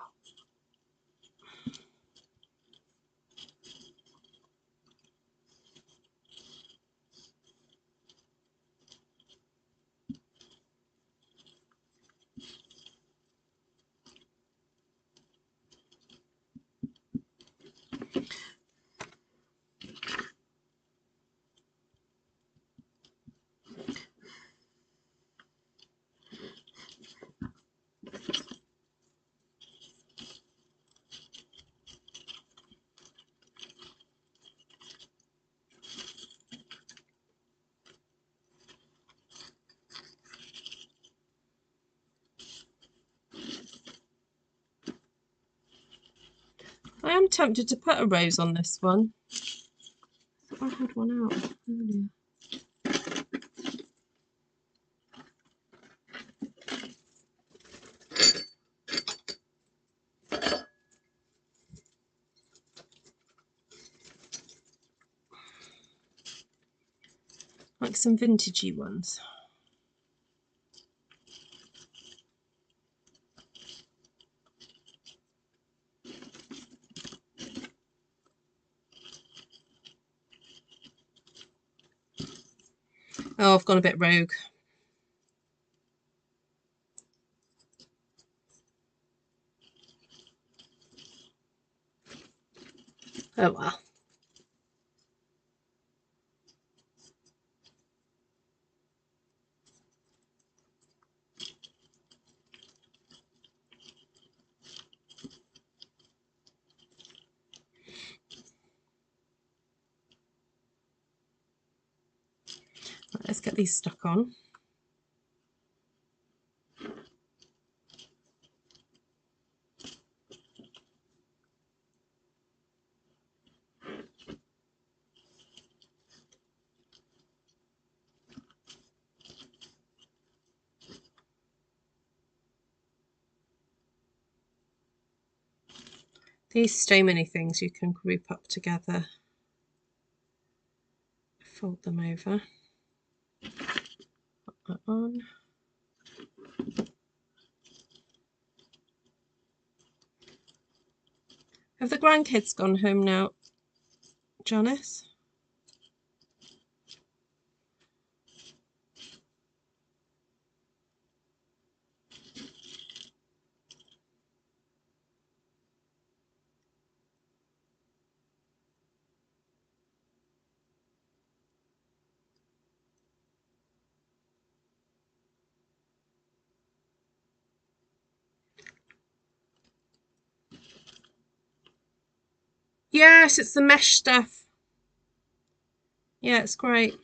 I am tempted to put a rose on this one. I thought I had one out earlier. Like some vintagey ones. Oh, I've gone a bit rogue. Oh well. Right, let's get these stuck on. These so many things you can group up together. Fold them over. Put that on. Have the grandkids gone home now, Janice? Yes, it's the mesh stuff. Yeah, it's great.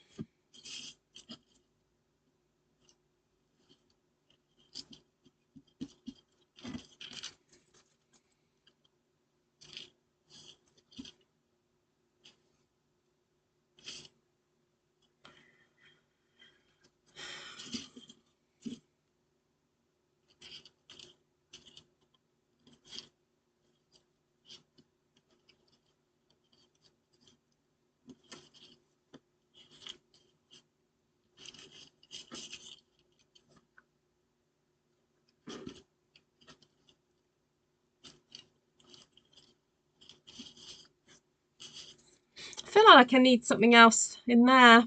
I feel like I need something else in there.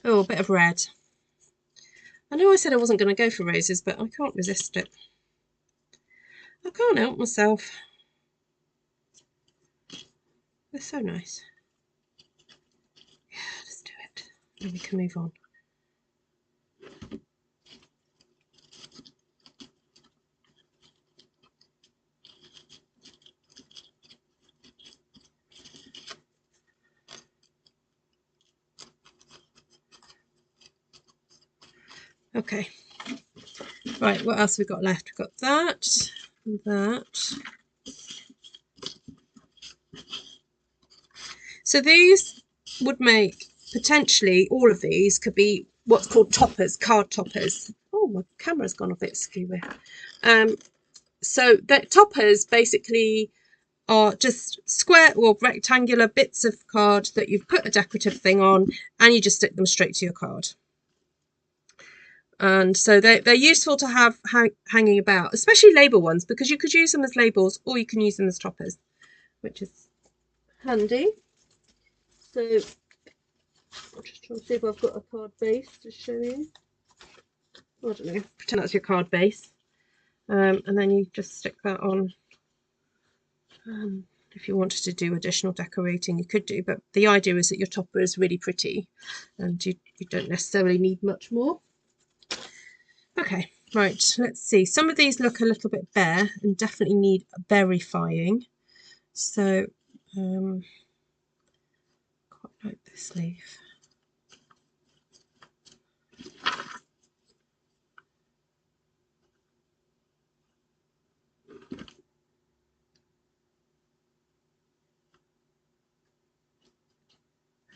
Oh, a bit of red. I know I said I wasn't going to go for roses, but I can't resist it. I can't help myself. They're so nice. Yeah, let's do it. Then we can move on. Okay. Right, what else have we got left? We've got that and that. So these would make, potentially, all of these could be what's called toppers, card toppers. Oh, my camera's gone a bit skewy. So the toppers basically are just square or rectangular bits of card that you've put a decorative thing on and you just stick them straight to your card. And so they're useful to have hanging about, especially label ones, because you could use them as labels or you can use them as toppers, which is handy. So I'm just trying to see if I've got a card base to show you. I don't know, pretend that's your card base. And then you just stick that on. If you wanted to do additional decorating, you could do, but the idea is that your topper is really pretty and you don't necessarily need much more. Okay, right, let's see. Some of these look a little bit bare and definitely need verifying. So, quite like this leaf.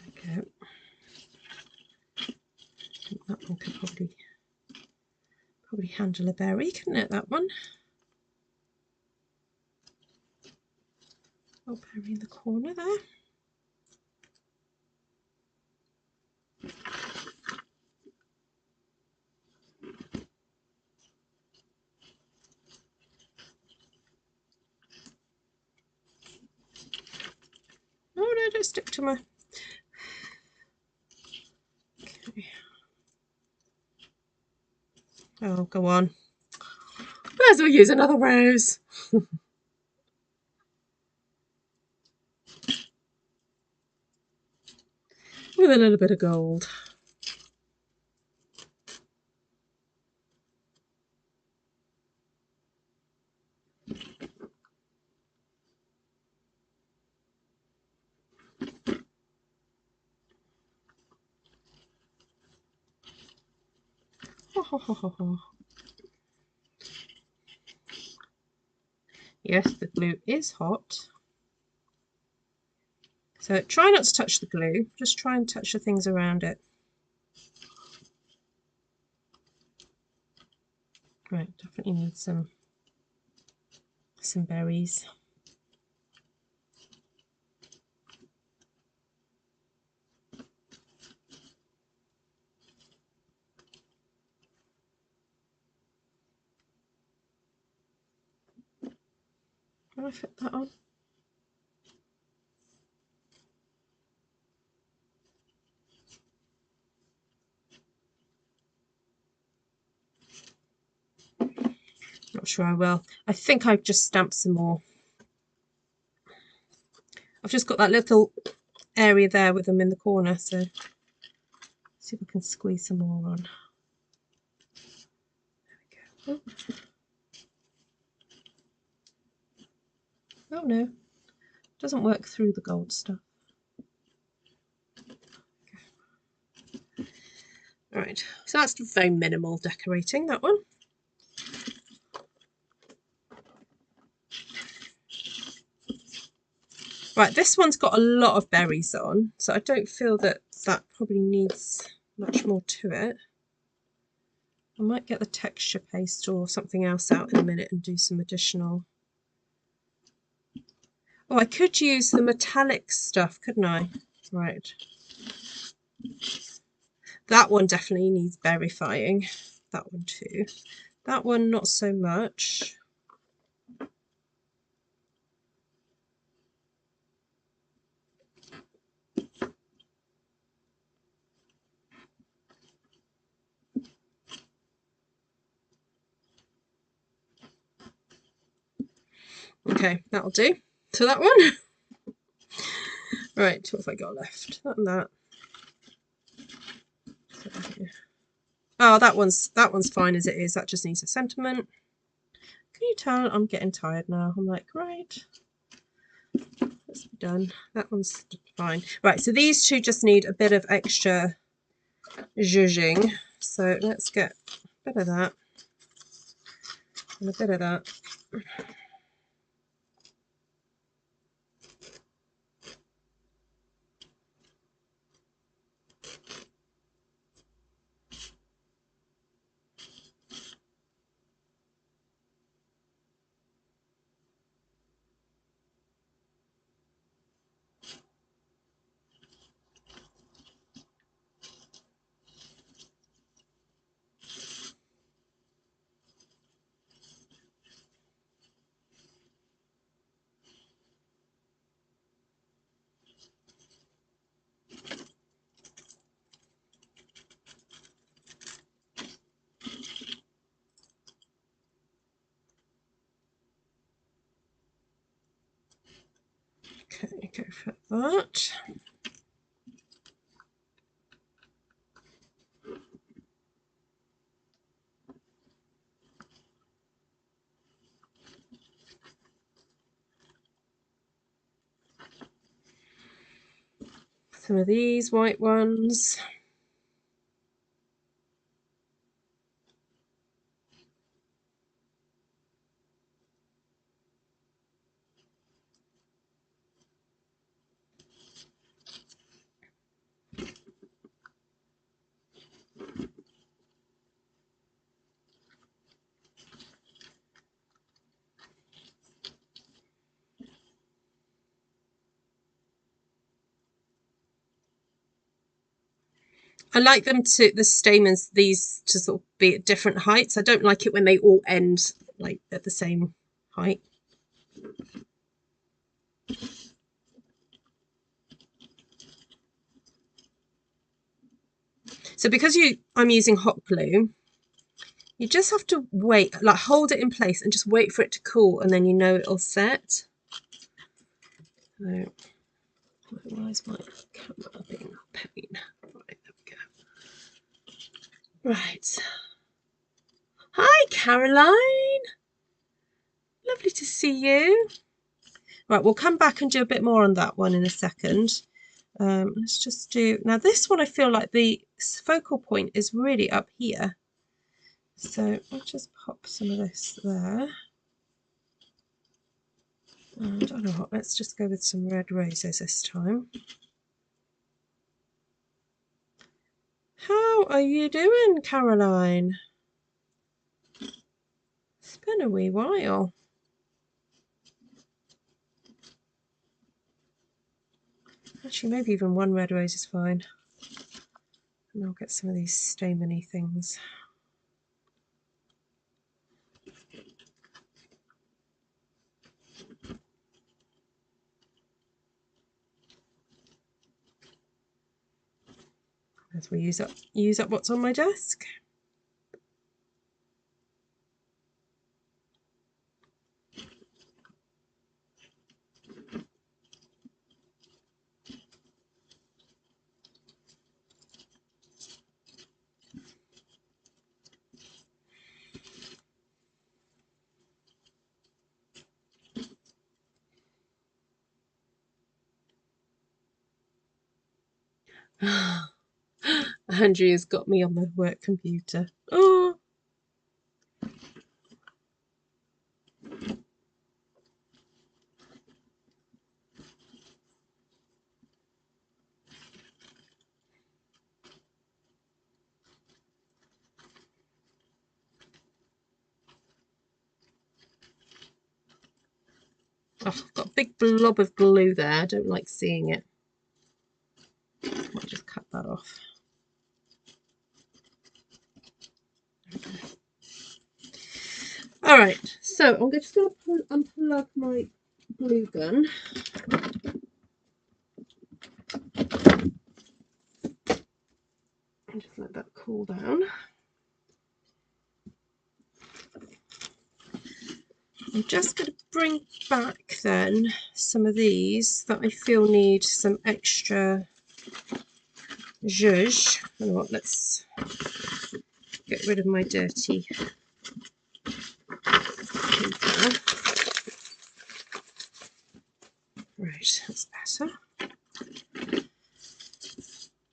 Okay. I think that one could probably handle a berry, couldn't it, that one? Oh, berry in the corner there. Oh no, don't stick to my... Okay. Oh, go on. Might as well use another rose. With a little bit of gold. Yes, the glue is hot. So try not to touch the glue, just try and touch the things around it. Right, definitely need some berries. Can I fit that on? Not sure I will. I think I've just stamped some more. I've just got that little area there with them in the corner, so see if I can squeeze some more on. There we go. Oh no, it doesn't work through the gold stuff. Right, so that's very minimal decorating, that one. Right, this one's got a lot of berries on, so I don't feel that that probably needs much more to it. I might get the texture paste or something else out in a minute and do some additional. Oh, I could use the metallic stuff, couldn't I? Right. That one definitely needs berryifying. That one too. That one not so much. Okay, that'll do. So that one. Right, what have I got left? That and that. Oh, that one's fine as it is. That just needs a sentiment. Can you tell I'm getting tired now? I'm like, right, let's be done. That one's fine. Right, so these two just need a bit of extra zhuzhing. So let's get a bit of that and a bit of that. Okay, go for that. Some of these white ones. I like them to, the stamens, these to sort of be at different heights. I don't like it when they all end like at the same height. So because I'm using hot glue, you just have to wait, like hold it in place and just wait for it to cool, and then you know it'll set. So, why is my camera being a pain? Right, there we go. Right. Hi, Caroline. Lovely to see you. Right, we'll come back and do a bit more on that one in a second. Let's just do, now this one I feel like the focal point is really up here. So I'll just pop some of this there. And I don't know what, let's just go with some red roses this time. How are you doing, Caroline? It's been a wee while. Actually, maybe even one red rose is fine. And I'll get some of these stameny things. As we use up what's on my desk. Andrea's got me on the work computer. Oh. Oh, I've got a big blob of glue there. I don't like seeing it. Might just cut that off. All right, so I'm just going to unplug my glue gun. And just let that cool down. I'm just going to bring back then some of these that I feel need some extra zhuzh. You know what, let's get rid of my dirty paper. Right, that's better.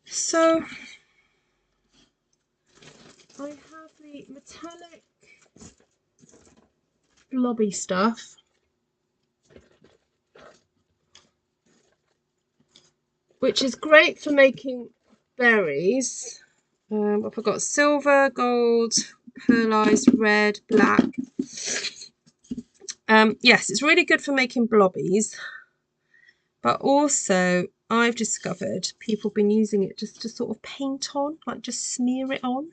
So I have the metallic blobby stuff, which is great for making berries. I've got silver, gold, pearlized, red, black. Yes, it's really good for making blobbies, but also I've discovered people have been using it just to sort of paint on, like just smear it on.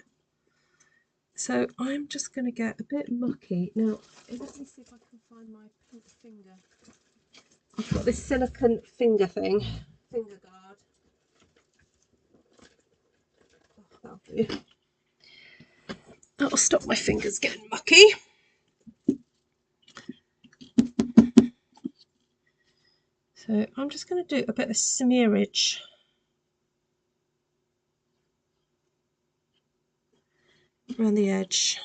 So I'm just going to get a bit mucky. Now, let me see if I can find my pink finger. I've got this silicone finger thing, finger guard. Oh, that'll do. That'll stop my fingers getting mucky. So I'm just going to do a bit of smearage around the edge.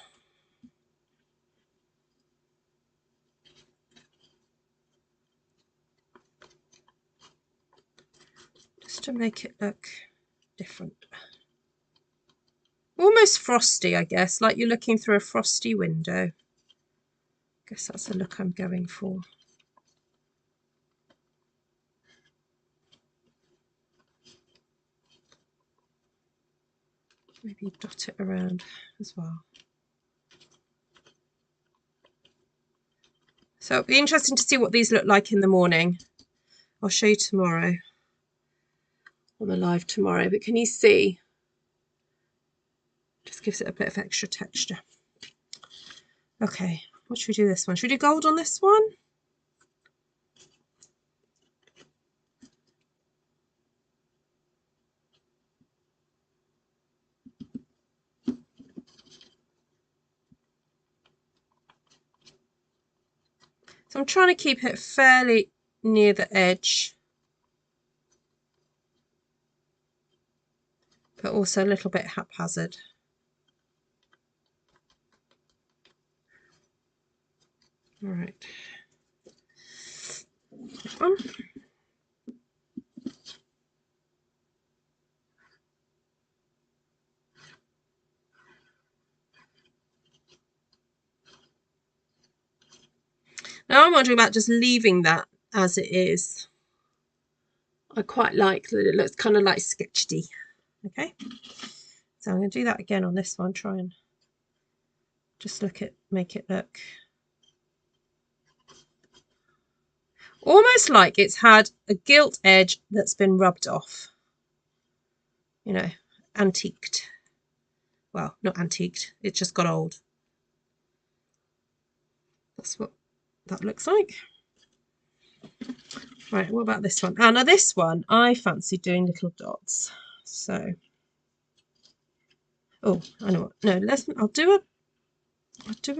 Just to make it look different. Almost frosty, I guess, like you're looking through a frosty window. I guess that's the look I'm going for. Maybe dot it around as well. So it'll be interesting to see what these look like in the morning. I'll show you tomorrow, on the live tomorrow, but can you see? Just gives it a bit of extra texture. Okay, what should we do this one? Should we do gold on this one? So I'm trying to keep it fairly near the edge, but also a little bit haphazard. All right. That one. Now I'm wondering about just leaving that as it is. I quite like that it looks kind of like sketchy. Okay, so I'm going to do that again on this one, try and Just make it look almost like it's had a gilt edge that's been rubbed off. You know, antiqued. Well, not antiqued, it just got old. That's what that looks like. Right, what about this one? Oh, now this one I fancy doing little dots. So, oh, I know what. No, I'll do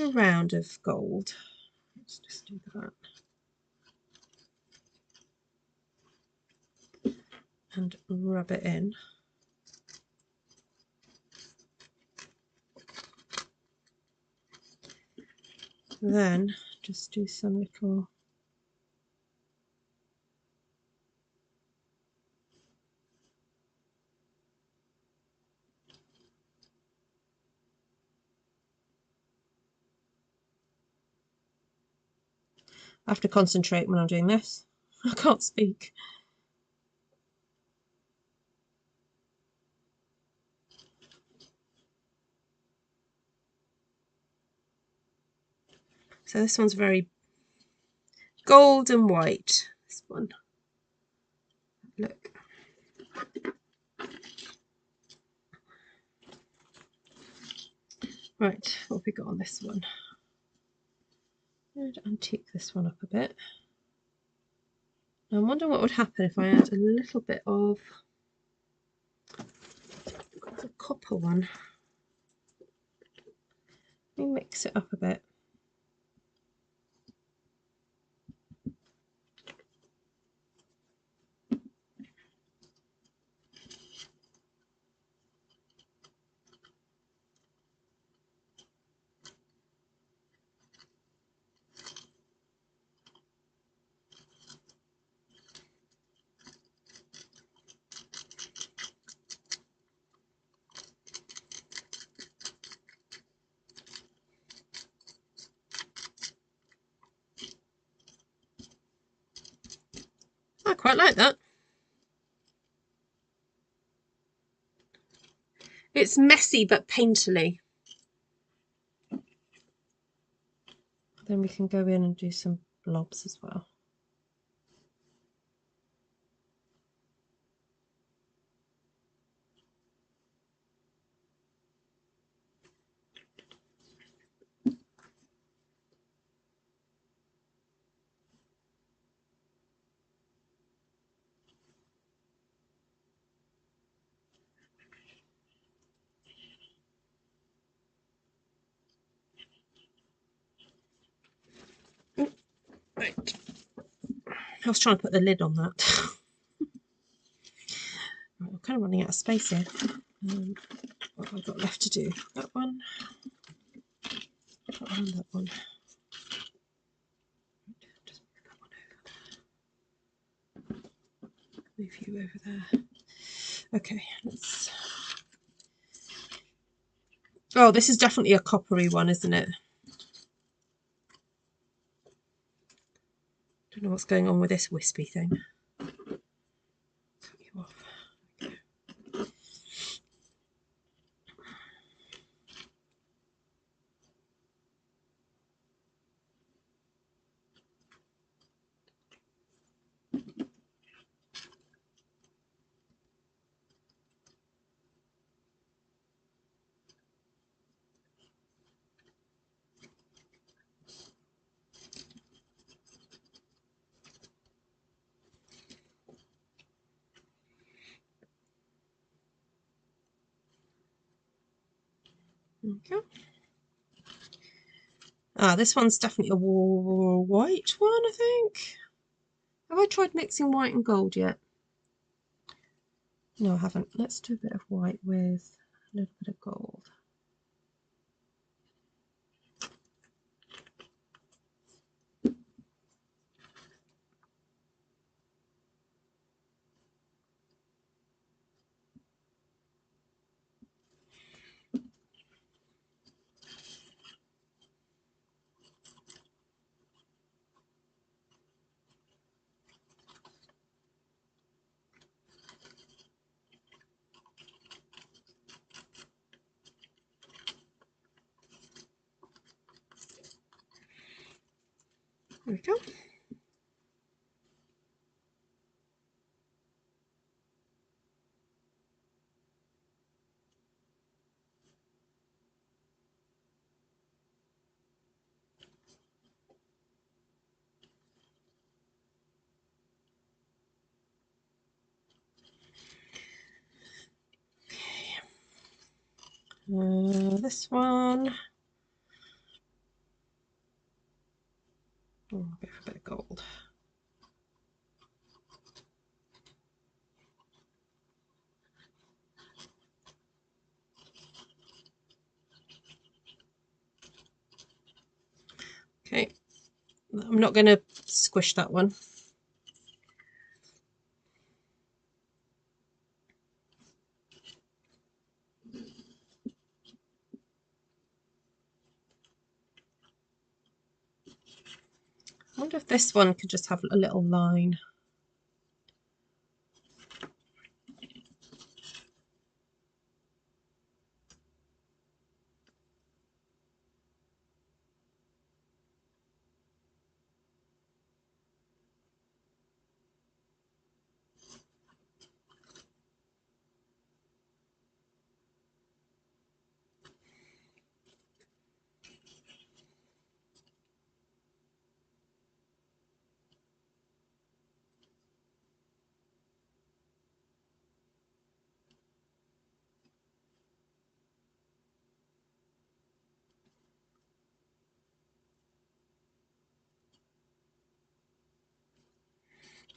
a round of gold. Let's just do that. And rub it in. Then just do some little I have to concentrate when I'm doing this. I can't speak. So this one's very gold and white. This one. Look. Right, what have we got on this one? I'm going to antique this one up a bit. I wonder what would happen if I add a little bit of the copper one. Let me mix it up a bit. I quite like that. It's messy but painterly. Then we can go in and do some blobs as well. Right. I was trying to put the lid on that. Right, I'm kind of running out of space here. What have I got left to do? That one. That one, that one. Just move that one over there. Move you over there. Okay, let's... Oh, this is definitely a coppery one, isn't it? Don't know what's going on with this wispy thing. Cut you off. Okay. Ah, this one's definitely a white one, I think. Have I tried mixing white and gold yet? No, I haven't. Let's do a bit of white with a little bit of gold. There we go. This one. Oh, a bit of gold. Okay, I'm not going to squish that one. I wonder if this one could just have a little line.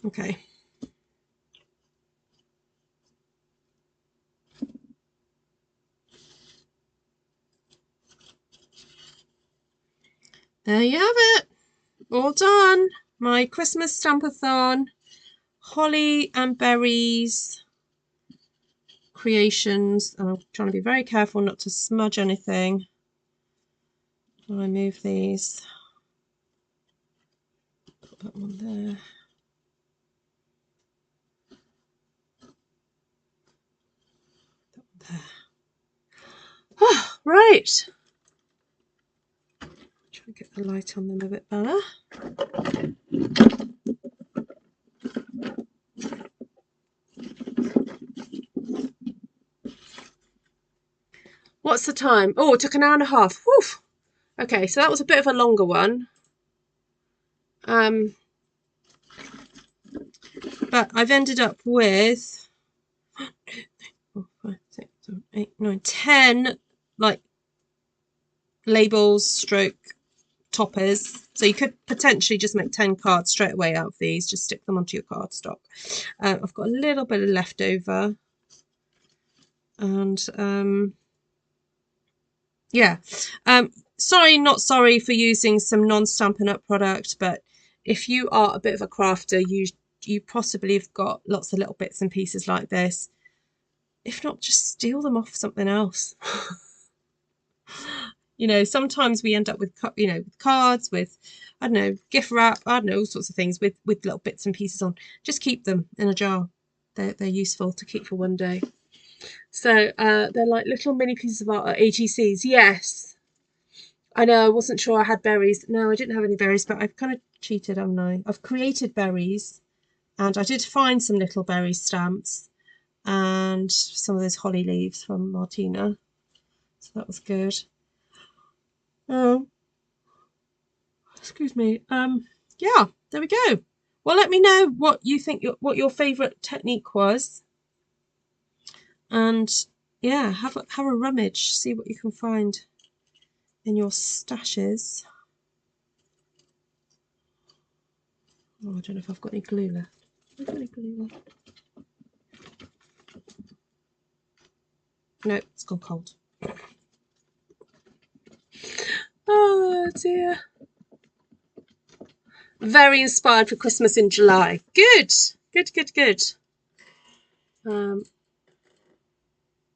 Okay. There you have it. All done. My Christmas Stampathon, holly and berries creations. And I'm trying to be very careful not to smudge anything when I move these. Put that one there. That one there. Oh, right. Try and get the light on them a bit better. What's the time? Oh, it took an hour and a half. Whew. Okay, so that was a bit of a longer one. But I've ended up with 4, 5, 6, 7, 8, 9, 10 like labels stroke toppers. So you could potentially just make 10 cards straight away out of these. Just stick them onto your cardstock. I've got a little bit of leftover. And yeah. Sorry, not sorry for using some non-Stampin' Up product, but if you are a bit of a crafter, you possibly have got lots of little bits and pieces like this. If not, just steal them off something else. You know, sometimes we end up with, you know, with cards, with, I don't know, gift wrap, I don't know, all sorts of things with little bits and pieces on. Just keep them in a jar. They're useful to keep for one day. So they're like little mini pieces of art at AGCs. Yes. I know, I wasn't sure I had berries. No, I didn't have any berries, but I've kind of cheated, haven't I? I've created berries, and I did find some little berry stamps and some of those holly leaves from Martina. So that was good. Excuse me. Yeah, there we go. Well, let me know what you think, what your favourite technique was. And yeah, have a rummage, see what you can find in your stashes. Oh, I don't know if I've got any glue left. Have I got any glue left? No, it's gone cold. Oh dear. Very inspired for Christmas in July. Good, good, good, good. I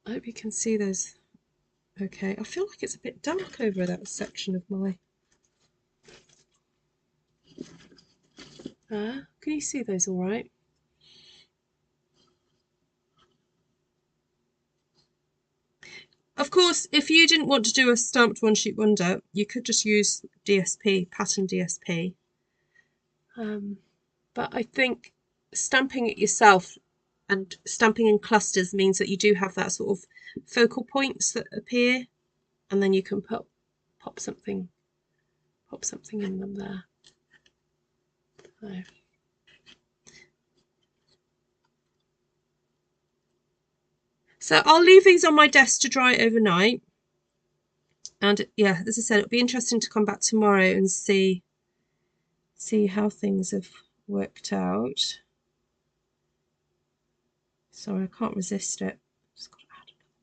hope you can see those. Okay, I feel like it's a bit dark over that section of my. Can you see those all right? Of course, if you didn't want to do a stamped one sheet wonder, you could just use DSP, pattern DSP. But I think stamping it yourself and stamping in clusters means that you do have that sort of focal points that appear, and then you can pop something in them there. So I'll leave these on my desk to dry overnight. And yeah, as I said, it'll be interesting to come back tomorrow and see how things have worked out. Sorry, I can't resist it. Just got to add a little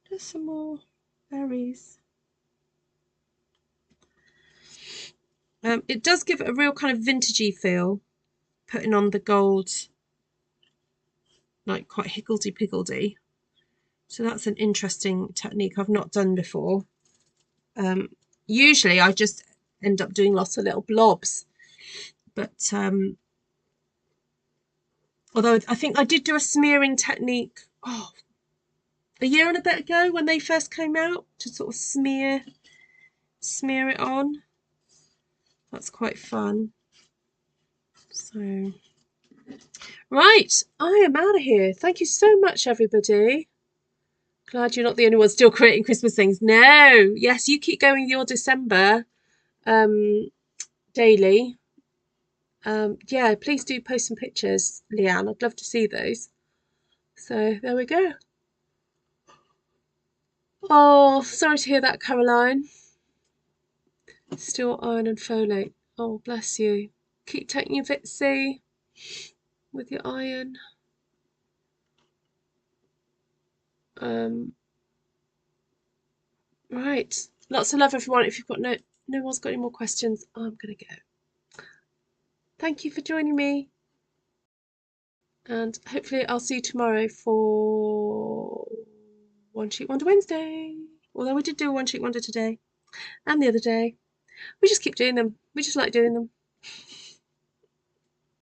bit. Just some more berries. It does give it a real kind of vintagey feel, putting on the gold, like quite higgledy-piggledy. So that's an interesting technique I've not done before. Usually I just end up doing lots of little blobs, but although I think I did do a smearing technique a year and a bit ago when they first came out, to sort of smear it on. That's quite fun. So right, I am out of here. Thank you so much, everybody. Glad you're not the only one still creating Christmas things. No, yes, you keep going with your December daily. Yeah, please do post some pictures, Leanne. I'd love to see those. So there we go. Oh, sorry to hear that, Caroline. Still iron and folate. Oh, bless you. Keep taking your Vitsy with your iron. Right. Lots of love, everyone. If you've got no one's got any more questions, I'm gonna go. Thank you for joining me. And hopefully I'll see you tomorrow for One Sheet Wonder Wednesday. Although we did do a One Sheet Wonder today and the other day. We just keep doing them. We just like doing them.